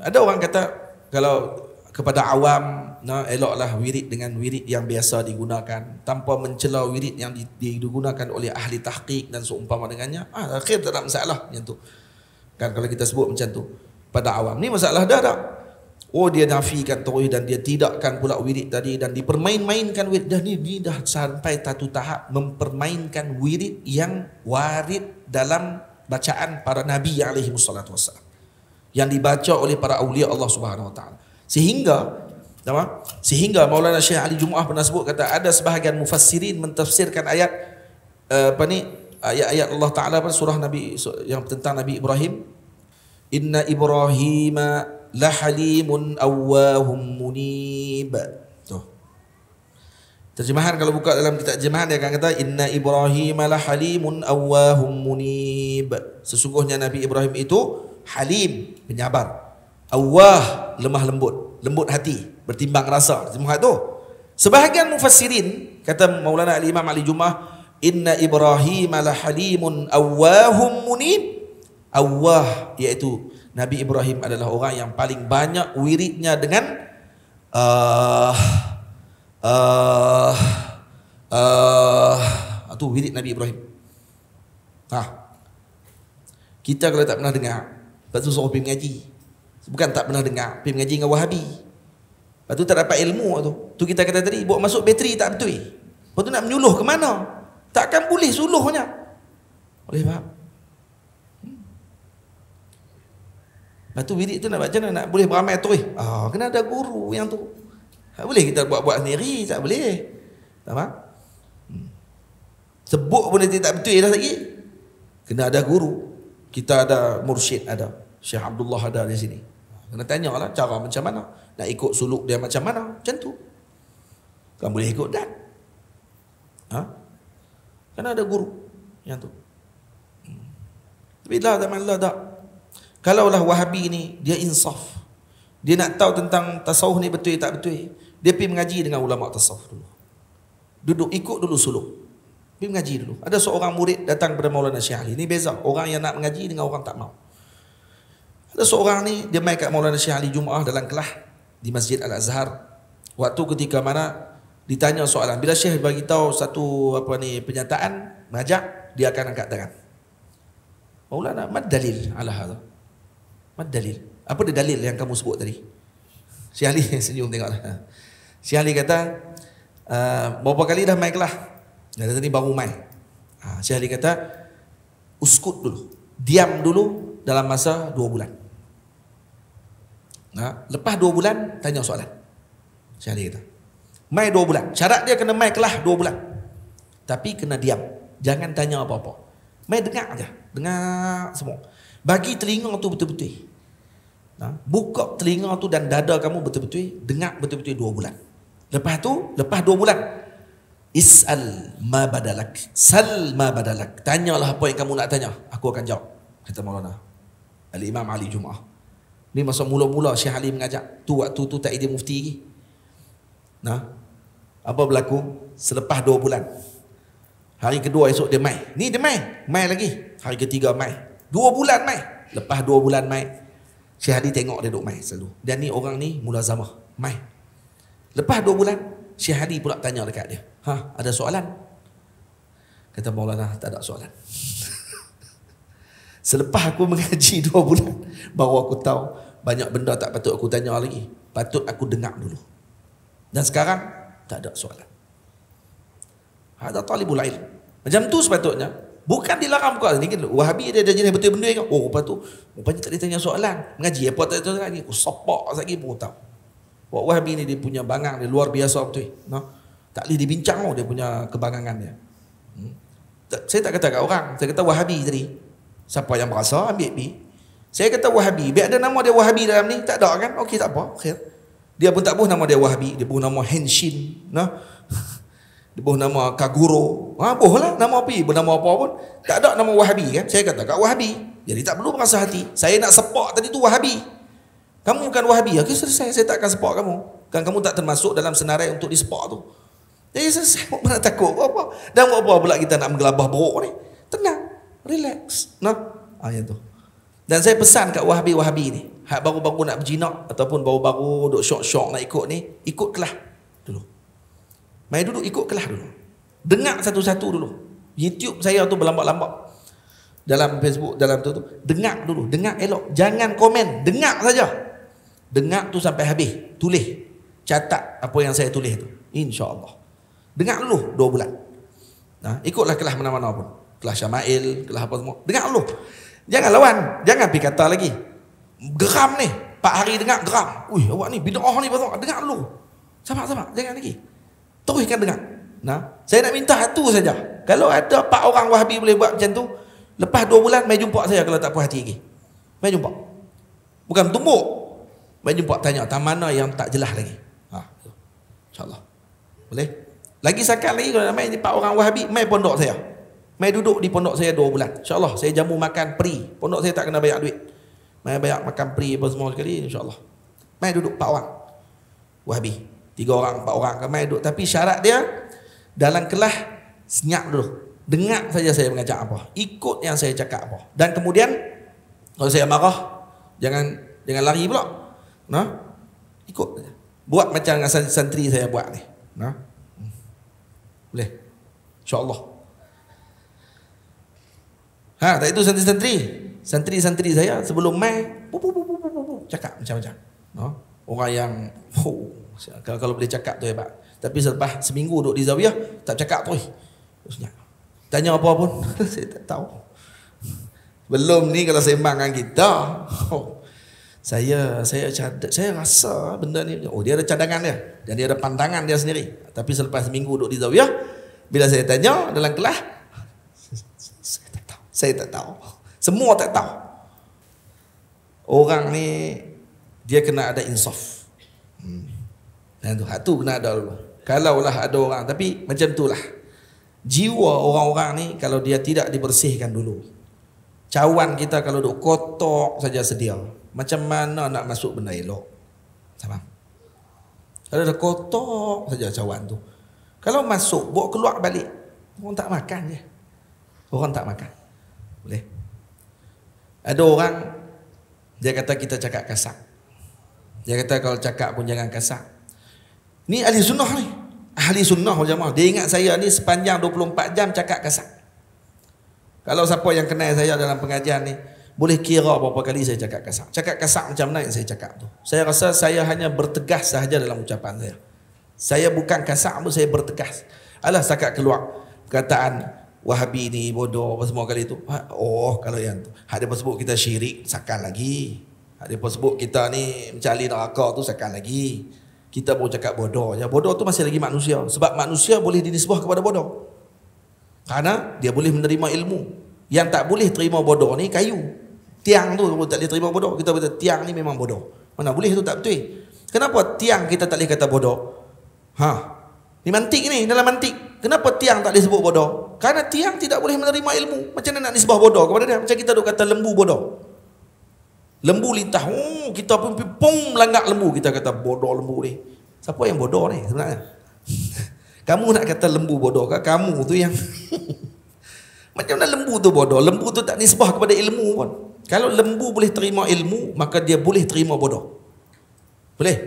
ada orang kata kalau kepada awam eloklah wirid dengan wirid yang biasa digunakan tanpa mencela wirid yang digunakan oleh ahli tahqiq dan seumpama dengannya. Akhir tak ada masalah macam tu. Kan kalau kita sebut macam tu pada awam ni masalah dah tak. Dia nafikan tauhid dan dia tidakkan pula wirid tadi dan dipermain-mainkan wirid. Dan ini dah sampai satu tahap mempermainkan wirid yang warid dalam bacaan para nabi alaihi wassalatu wassalam. yang dibaca oleh para awliya Allah Subhanahu wa taala. Sehingga Maulana Syekh Ali Jumaah pernah sebut, kata ada sebahagian mufassirin mentafsirkan ayat ayat-ayat Allah Taala pada surah Nabi yang tentang Nabi Ibrahim, inna Ibrahima lahalimun awwahum munib. Tuh. Terjemahan kalau buka dalam kitab terjemahan dia akan kata inna Ibrahima lahalimun awwahum munib. Sesungguhnya Nabi Ibrahim itu halim, penyabar. Awwah, lemah lembut hati, bertimbang rasa. Semua itu. Sebahagian mufassirin kata Maulana Al-Imam Ali Jumaah, inna Ibrahim lahalimun awwahum munib. Awwah iaitu Nabi Ibrahim adalah orang yang paling banyak wiridnya dengan itu wirid Nabi Ibrahim. Kita kalau tak pernah dengar, lepas tu suruh pergi mengaji. Bukan tak pernah dengar, pergi mengaji dengan Wahabi. Lepas tu tak dapat ilmu tu. Tu kita kata tadi, bawa masuk bateri tak betul. Lepas tu nak menyuluh ke mana? Takkan boleh suluhnya. Boleh faham? Lepas tu wirid tu nak baca nak boleh beramai terus. Kena ada guru yang tu. Tak boleh kita buat-buat sendiri, tak boleh. Tak faham? Sebut pun dia tak betul dah lagi. Kena ada guru. Kita ada mursyid, ada Syekh Abdullah ada di sini. Kena tanya lah cara macam mana. Nak ikut suluk dia macam mana. Macam tu. Kan boleh ikut dan. Kena ada guru yang tu. Tapi lah zaman lah tak. Kalaulah Wahabi ni dia insaf. Dia nak tahu tentang tasawuf ni betul tak betul. Dia pergi mengaji dengan ulama tasawuf dulu. Duduk ikut dulu suluk. Pergi mengaji dulu. Ada seorang murid datang kepada Maulana Syekh Ali. Ni beza. Orang yang nak mengaji dengan orang tak mau. Ada seorang ni dia mai kat Maulana Syekh Ali Jumaah dalam kelas di Masjid Al-Azhar. Waktu ketika mana ditanya soalan, bila Syekh bagi tahu satu pernyataan, mengajak, dia akan angkat tangan. Maulana, mad dalil ala hadha? Mad dalil? Apa dia dalil yang kamu sebut tadi? Syekh Ali senyum tengoklah. Syekh Ali kata, berapa kali dah mai kelas? Dia kata ni baru mai. Syekh Ali kata, uskut dulu, diam dulu dalam masa 2 bulan. Lepas 2 bulan tanya soalan. Syekh Ali kata, mai 2 bulan. Syarat dia kena mai kelas 2 bulan. Tapi kena diam. Jangan tanya apa-apa. Mai dengar aja. Dengar semua. Bagi telinga tu betul-betul. Buka telinga tu dan dada kamu betul-betul. Dengar betul-betul 2 bulan. Lepas tu, lepas 2 bulan, is'al ma badalak. Sal ma badalak. Tanyalah apa yang kamu nak tanya. Aku akan jawab. Kata Maulana Al-Imam Ali Jumaah. Ni masa mula-mula Syekh Ali mengajak. Waktu tu tak ada mufti lagi. Apa berlaku? Selepas 2 bulan. Hari kedua esok dia mai. Ni dia mai. Mai lagi. Hari ketiga mai. 2 bulan mai. Lepas 2 bulan mai. Syekh Ali tengok dia duk mai selalu. Dan ni orang ni mulazamah. Mai. Lepas 2 bulan. Syekh Ali pula tanya dekat dia. Ada soalan? Kata Maulana, tak ada soalan. Selepas aku mengaji 2 bulan, baru aku tahu banyak benda tak patut aku tanya lagi. Patut aku dengar dulu. Dan sekarang, tak ada soalan. Ada talibul ilm. Macam tu sepatutnya. Bukan dilarang buka. Ni kan Wahabi dia jenis betul benda kan. Lepas tu, rupanya tak ditanya soalan. Mengaji apa tak ditanya soalan ni. Aku sopak lagi pun tahu. Wahabi ni dia punya bangang dia luar biasa betul. Tak boleh dibincang dia punya kebangangan dia. Saya tak kata kat orang. Saya kata Wahabi tadi. Siapa yang berasa ambil pergi. Saya kata Wahabi. Biar ada nama dia Wahabi dalam ni. Tak ada kan? Okey tak apa. Khair. Dia pun tak buh nama dia Wahabi. Dia buh nama Henshin. Dia buh nama Kaguro. Buh lah nama apa. Bernama apa pun. Tak ada nama Wahabi kan. Saya kata kat Wahabi. Jadi tak perlu berasa hati. Saya nak sepak tadi tu Wahabi. Kamu bukan Wahabi. Okey selesai. Saya tak akan sepak kamu. Kan kamu tak termasuk dalam senarai untuk disepak tu. Jadi selesai. Mana takut apa. Dan buat apa pula kita nak menggelabah buruk ni. Tenang. Relax. Yang tu. Dan saya pesan kat Wahabi-Wahabi ni. Hak baru-baru nak berjinak. Ataupun baru-baru duk syok-syok nak ikut ni. Ikut kelas dulu. Mai duduk ikut kelas dulu. Dengar satu-satu dulu. YouTube saya tu berlambak-lambak. Dalam Facebook, dalam tu. Dengar dulu. Dengar elok. Jangan komen. Dengar saja. Dengar tu sampai habis. Tulis. Catat apa yang saya tulis tu. InsyaAllah. Dengar dulu 2 bulan. Ikutlah kelas mana-mana pun. Kelas Syama'il, kelas apa semua. Dengar dulu. Jangan lawan. Jangan pergi kata lagi. Geram ni. Pak Hari dengar geram. Ui, awak ni bid'ah ni betul. Dengar dulu. Sabar, jangan lagi. Teruskan dengar. Nah, saya nak minta satu saja. Kalau ada 4 orang Wahabi boleh buat macam tu, lepas 2 bulan mai jumpa saya kalau tak puas hati lagi. Mai jumpa. Bukan tumbuk. Mai jumpa tanya tak mana yang tak jelas lagi. Ha, insya-Allah. Boleh? Lagi sekali lagi kalau mai 4 orang Wahabi mai pondok saya. Mai duduk di pondok saya 2 bulan. InsyaAllah saya jamu makan free. Pondok saya tak kena bayar duit. Mai bayar makan free apa semua sekali insya-Allah. Mai duduk 4 orang. Wahabi. 3 orang, 4 orang kan mai duduk. Tapi syarat dia dalam kelas senyap dulu. Dengar saja saya mengajar apa. Ikut yang saya cakap apa. Dan kemudian kalau saya marah jangan lari pula. Nah, ikut saja. Buat macam dengan santri saya buat ni. Nah. Boleh. Insya-Allah. Ha, tak itu santri-santri. Santri-santri saya sebelum mai cakap macam-macam. No? Orang yang kalau boleh cakap tu hebat. Tapi selepas seminggu duduk di zawiyah tak cakap terus. Tanya apa pun saya tak tahu. Belum ni kalau sembang dengan kita. Saya rasa benda ni dia ada cadangan dia dan dia ada pandangan dia sendiri. Tapi selepas seminggu duduk di zawiyah bila saya tanya dalam kelas saya tak tahu. Semua tak tahu. Orang ni dia kena ada insaf. Dan tu kena ada dulu. Kalaulah ada orang tapi macam itulah. Jiwa orang-orang ni kalau dia tidak dibersihkan dulu. Cawan kita kalau duk kotor saja sedia. Macam mana nak masuk benda elok? Sama. Kalau dah kotor saja cawan tu. Kalau masuk bawa keluar balik. Orang tak makan je. Orang tak makan. Boleh. Ada orang dia kata kita cakap kasar. Dia kata kalau cakap pun jangan kasar. Ni ahli sunnah ni. Ahli sunnah wal jamaah. Dia ingat saya ni sepanjang 24 jam cakap kasar. Kalau siapa yang kenal saya dalam pengajian ni, boleh kira berapa kali saya cakap kasar. Cakap kasar macam mana yang saya cakap tu. Saya rasa saya hanya bertegas sahaja dalam ucapan saya. Saya bukan kasar pun, saya bertegas. Alah setakat keluar perkataan Wahabi ni bodoh apa semua kali tu. Oh kalau yang tu. Hak dia sebut kita syirik, sakan lagi. Hak dia sebut kita ni mencari neraka tu, sakan lagi. Kita pun cakap bodoh. Ya, bodoh tu masih lagi manusia. Sebab manusia boleh dinisbah kepada bodoh. Kerana dia boleh menerima ilmu. Yang tak boleh terima bodoh ni kayu. Tiang tu tak boleh terima bodoh. Kita kata tiang ni memang bodoh. Mana boleh tu tak betul. Kenapa tiang kita tak boleh kata bodoh? Ni mantik ni, dalam mantik. Kenapa tiang tak boleh sebut bodoh? Kerana tiang tidak boleh menerima ilmu. Macam mana nak nisbah bodoh kepada dia? Macam kita duk kata lembu bodoh. Lembu lintah. Kita pun melanggar lembu. Kita kata bodoh lembu ni. Siapa yang bodoh ni sebenarnya? Kamu nak kata lembu bodoh ke? Kamu tu yang macam mana lembu tu bodoh? Lembu tu tak nisbah kepada ilmu pun. Kalau lembu boleh terima ilmu, maka dia boleh terima bodoh. Boleh?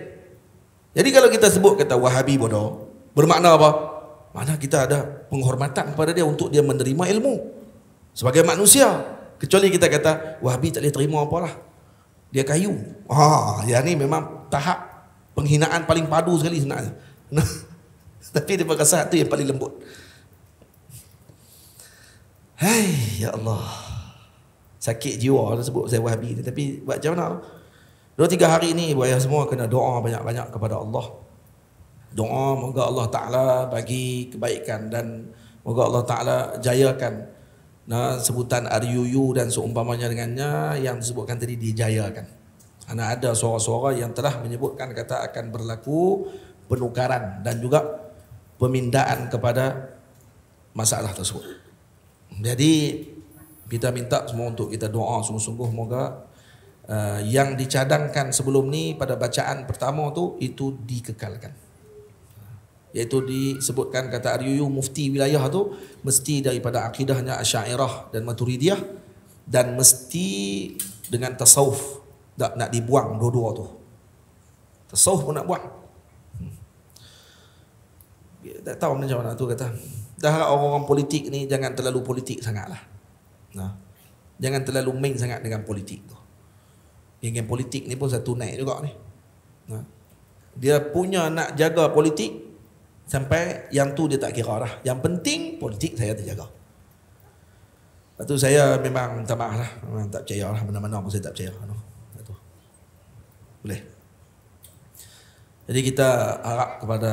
Jadi kalau kita sebut kata Wahabi bodoh, bermakna apa? Mana kita ada penghormatan kepada dia untuk dia menerima ilmu sebagai manusia. Kecuali kita kata Wahabi tak boleh terima apalah. Dia kayu. Yang ni memang tahap penghinaan paling padu sekali sebenarnya. Tapi dia berkata satu yang paling lembut. Hai, ya Allah. Sakit jiwa dia sebut saya Wahabi ni. Tapi buat macam mana? 2-3 hari ni buaya semua kena doa banyak-banyak kepada Allah. Doa moga Allah Ta'ala bagi kebaikan dan moga Allah Ta'ala jayakan sebutan RUU dan seumpamanya dengannya yang disebutkan tadi dijayakan. Karena ada suara-suara yang telah menyebutkan kata akan berlaku penukaran dan juga pemindaan kepada masalah tersebut. Jadi kita minta semua untuk kita doa sungguh-sungguh moga yang dicadangkan sebelum ni pada bacaan pertama tu itu dikekalkan. Iaitu disebutkan kata RUU mufti wilayah tu mesti daripada akidahnya Asy'ariyah dan Maturidiyah dan mesti dengan tasawuf. Nak dibuang dua-dua tu. Tasawuf pun nak buang. Tak tahu macam mana tu kata. Dah orang-orang politik ni jangan terlalu politik sangatlah. Jangan terlalu main sangat dengan politik tu. Yang politik ni pun satu naik juga ni. Dia punya nak jaga politik sampai yang tu dia tak kira dah. Yang penting politik saya terjaga. Lepas tu saya memang minta maaf lah. Memang tak percaya lah. Mana-mana pun saya tak percaya. Boleh. Jadi kita harap kepada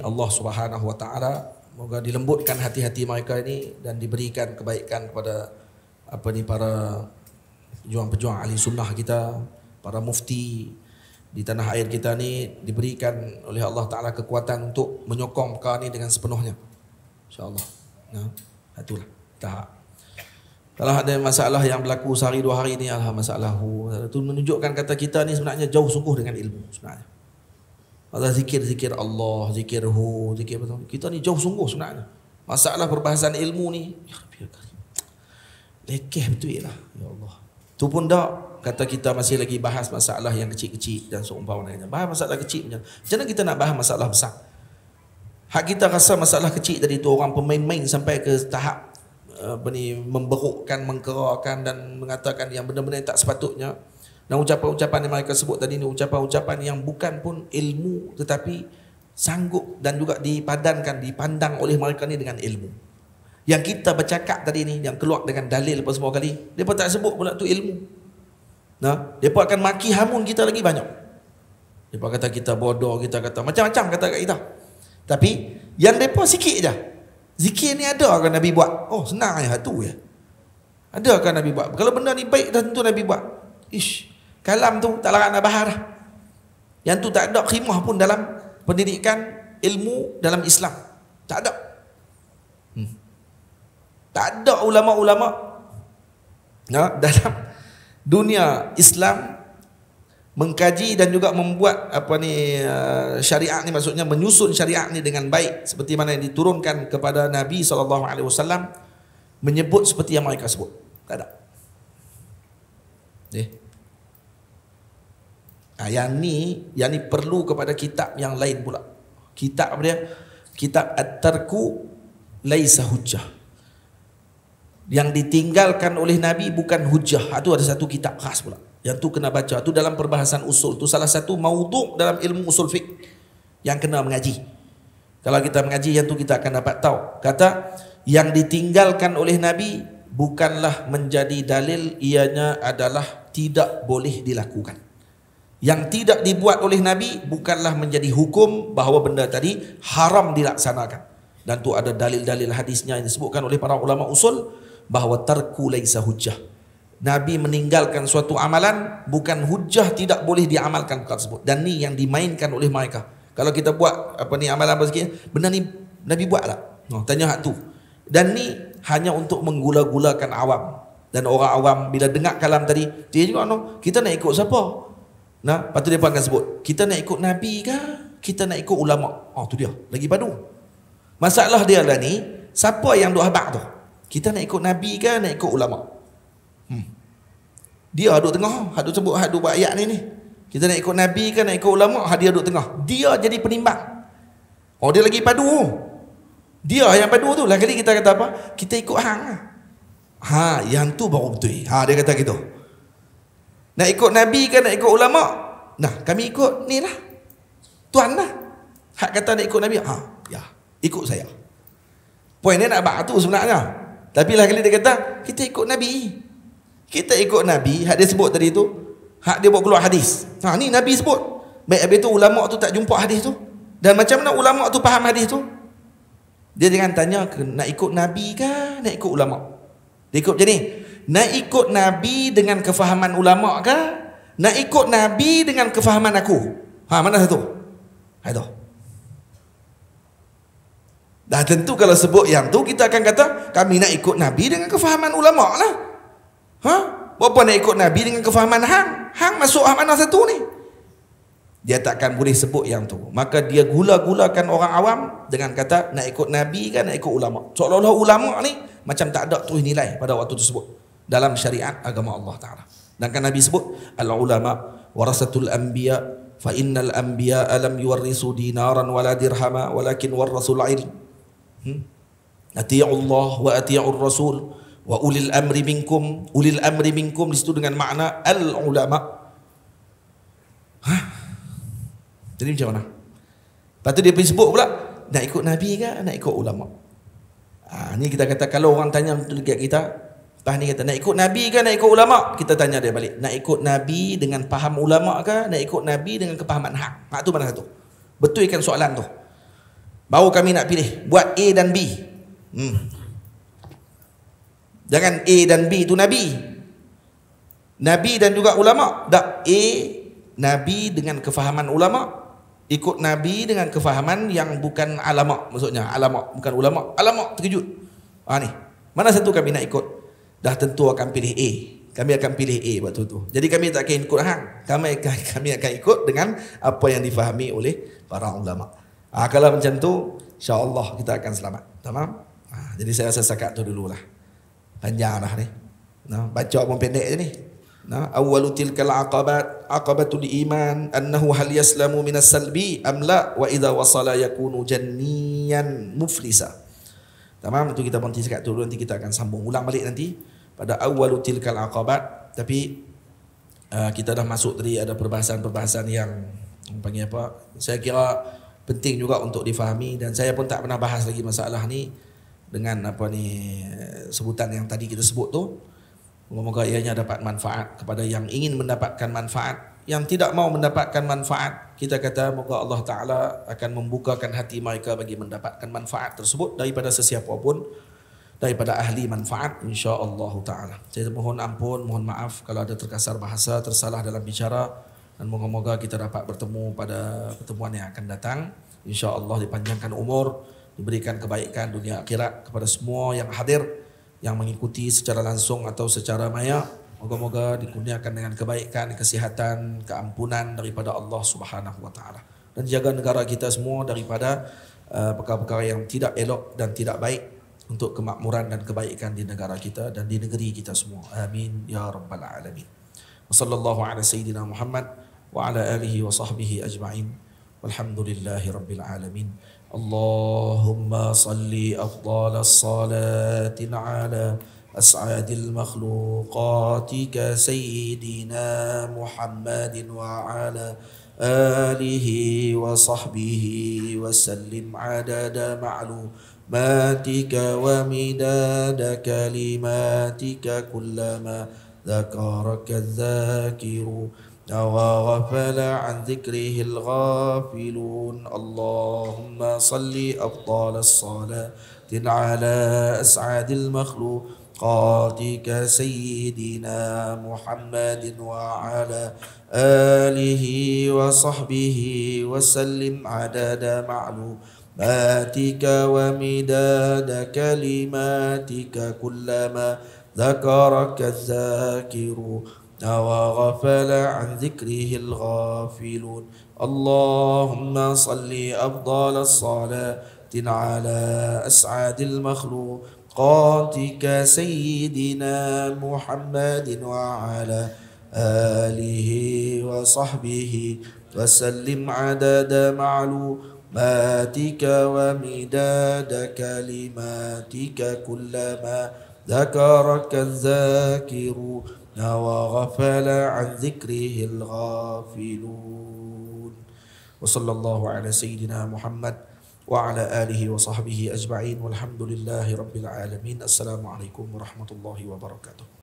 Allah Subhanahu wa taala, moga dilembutkan hati-hati mereka ini dan diberikan kebaikan kepada para pejuang-pejuang ahli sunnah kita, para mufti di tanah air kita ni, diberikan oleh Allah Ta'ala kekuatan untuk menyokong perkara ni dengan sepenuhnya, insyaAllah. Nah, itulah kita harap. Kalau ada masalah yang berlaku sehari dua hari ni, masalah itu menunjukkan kata kita ni sebenarnya jauh sungguh dengan ilmu sebenarnya. Ada zikir Allah, zikir betul. Kita ni jauh sungguh sebenarnya. Masalah perbahasan ilmu ni, lekeh betul lah, ya Allah. Tu pun tak, kata kita masih lagi bahas masalah yang kecil-kecil dan seumpamanya. Bahas masalah kecil macam mana kita nak bahas masalah besar? Hak kita rasa masalah kecil tadi tu orang pemain-main sampai ke tahap memberukkan, mengkerakan dan mengatakan yang benda-benda yang tak sepatutnya. Dan ucapan-ucapan yang mereka sebut tadi ni ucapan-ucapan yang bukan pun ilmu, tetapi sanggup dan juga dipandang oleh mereka ni dengan ilmu. Yang kita bercakap tadi ni, yang keluar dengan dalil apa semua kali, mereka tak sebut pula tu ilmu. Nah, mereka akan maki hamun kita lagi banyak. Mereka kata kita bodoh, kita kata macam-macam kata kat kita. Tapi yang mereka sikit je. Zikir ni ada kan Nabi buat? Oh, senang je tu ya. Ada kan Nabi buat? Kalau benda ni baik dah tentu Nabi buat. Kalam tu tak larat nak bahas dah. Yang tu tak ada khimah pun dalam pendidikan ilmu dalam Islam. Tak ada. Tak ada ulama-ulama dalam dunia Islam mengkaji dan juga membuat syariat ni, maksudnya menyusun syariat ni dengan baik seperti mana yang diturunkan kepada Nabi SAW, menyebut seperti yang mereka sebut. Tak ada. Yang ni perlu kepada kitab yang lain pula. Kitab apa dia? Kitab At-Tarku Laisa Hujjah. Yang ditinggalkan oleh Nabi bukan hujjah. Itu ada satu kitab khas pula. Yang tu kena baca. Itu dalam perbahasan usul. Itu salah satu maudhu' dalam ilmu usul fiqh yang kena mengaji. Kalau kita mengaji, yang tu kita akan dapat tahu. Kata, yang ditinggalkan oleh Nabi bukanlah menjadi dalil, ianya adalah tidak boleh dilakukan. Yang tidak dibuat oleh Nabi bukanlah menjadi hukum bahawa benda tadi haram dilaksanakan. Dan tu ada dalil-dalil hadisnya yang disebutkan oleh para ulama usul bahawa tarku laisa hujjah. Nabi meninggalkan suatu amalan bukan hujjah, tidak boleh diamalkan perkara tersebut. Dan ni yang dimainkan oleh mereka. Kalau kita buat amalan apa sikit, benda ni Nabi buat tak? Tanya hak tu. Dan ni hanya untuk menggula-gulakan awam. Dan orang awam bila dengar kalam tadi, dia juga kita nak ikut siapa? Lepas tu dia akan sebut, kita nak ikut Nabi ke? Kita nak ikut ulama? Tu dia, lagi padu. Masalah dia lah ni, siapa yang duk habaq tu? Kita nak ikut Nabi ke nak ikut ulama? Dia duduk tengah, hak duk sebut, hak duk buat ayat ni. Kita nak ikut Nabi ke nak ikut ulama? Dia duduk tengah. Dia jadi penimbang. Dia lagi padu. Dia yang padu tu. Lah kali kita kata apa? Kita ikut hang. Yang tu baru betul. Dia kata gitu. Nak ikut Nabi ke nak ikut ulama? Nah, kami ikut ni lah. Tuan lah. Hak kata nak ikut Nabi. Ya, ikut saya. Poin dia nak bak tu sebenarnya. Tapi lah kali dia kata, kita ikut Nabi. Kita ikut Nabi, hak dia sebut tadi tu, hak dia buat keluar hadis. Ni Nabi sebut. Baik habis tu ulama tu tak jumpa hadis tu. Dan macam mana ulama tu faham hadis tu? Dia jangan tanya nak ikut Nabi ke nak ikut ulama. Dia ikut macam ni. Nak ikut Nabi dengan kefahaman ulama ke? Nak ikut Nabi dengan kefahaman aku? Mana satu? Itu. Dah tentu kalau sebut yang tu, kita akan kata kami nak ikut Nabi dengan kefahaman ulama lah. Berapa nak ikut Nabi dengan kefahaman hang? Hang masuk mana satu ni? Dia takkan boleh sebut yang tu. Maka dia gula-gulakan orang awam dengan kata nak ikut Nabi kan nak ikut ulama. Seolah-olah ulama ni macam tak ada terus nilai pada waktu tersebut dalam syariat agama Allah Ta'ala. Dan kan Nabi sebut al-ulama warasatul anbiya fa innal anbiya lam yuwarrisu dinaran wala dirhama walakin warasul ilm. Ati'u Allah wa ati'ur rasul wa ulil amri minkum. Ulil amri minkum di situ dengan makna al-ulama. Jadi macam mana? Lepas tu dia pergi sebut pula, nak ikut Nabi ke nak ikut ulama? Ni kita kata kalau orang tanya dekat kita, Lepas ni kata, nak ikut Nabi ke nak ikut ulama? Kita tanya dia balik, nak ikut Nabi dengan faham ulama ke nak ikut Nabi dengan kepahaman hak? Hak tu mana satu? Betulkan soalan tu. Baru kami nak pilih, buat A dan B. Jangan A dan B itu Nabi. Nabi dan juga ulama. Tak, A Nabi dengan kefahaman ulama, ikut Nabi dengan kefahaman yang bukan alama, maksudnya alama bukan ulama. Alama terkejut. Ni, mana satu kami nak ikut? Dah tentu akan pilih A. Kami akan pilih A waktu tu. Jadi kami tak akan ikut hang. Kami akan ikut dengan apa yang difahami oleh para ulama. Kalau macam tu, insya-Allah kita akan selamat. Tamam? Jadi saya rasa setakat tu dululah. Panjang dah ni. Baca pun pendek je ni. Awwalu tilkal aqabat, aqabatul iman annahu hal yaslamu minas salbi am la wa idza wasala yakunu janniyan muflisa. Tamam, itu kita berhenti sekat dulu, nanti kita akan sambung ulang balik nanti pada awwalu tilkal aqabat. Tapi kita dah masuk tadi ada perbahasan-perbahasan yang panggil apa? Saya kira penting juga untuk difahami, dan saya pun tak pernah bahas lagi masalah ni dengan apa ni sebutan yang tadi kita sebut tu. Moga-moga ianya dapat manfaat kepada yang ingin mendapatkan manfaat. Yang tidak mau mendapatkan manfaat, kita kata moga Allah Ta'ala akan membukakan hati mereka bagi mendapatkan manfaat tersebut daripada sesiapa pun, daripada ahli manfaat, insya-Allah Ta'ala. Saya mohon ampun, mohon maaf kalau ada terkasar bahasa, tersalah dalam bicara, dan moga-moga kita dapat bertemu pada pertemuan yang akan datang. Insya-Allah dipanjangkan umur, diberikan kebaikan dunia akhirat kepada semua yang hadir, yang mengikuti secara langsung atau secara maya. Moga-moga dikurniakan dengan kebaikan, kesihatan, keampunan daripada Allah Subhanahu wa taala, dan jaga negara kita semua daripada perkara-perkara yang tidak elok dan tidak baik, untuk kemakmuran dan kebaikan di negara kita dan di negeri kita semua. Amin ya rabbal alamin. Wassallallahu ala sayyidina Muhammad wa ala alihi wa sahbihi ajma'in. Walhamdulillahi rabbil alamin. Allahumma salli afdalas salatin ala as'adil makhluqatika sayyidina Muhammadin wa ala alihi wa sahbihi wa sallim adada ma'lumatika wa midada kalimatika kullama dhakaraka dhakiru وغفل عن ذكره الغافلون. اللهم صل أفضل الصلاة على أسعد المخلوقات سيدنا محمد وعلى آله وصحبه وسلم عدد معلوماتك ومداد كلماتك كلما ذكرك الذاكرون وغفل عن ذكره الغافلون. اللهم صل أفضل الصلاة على أسعد المخلوقات سيدنا محمد وعلى آله وصحبه وسلم عدد معلوماتك ومداد كلماتك كلما ذكرك الذاكرون وغفل عن ذكره الغافلون. وصلى الله على سيدنا محمد وعلى آله وصحبه أجمعين والحمد لله رب العالمين. السلام عليكم ورحمة الله وبركاته.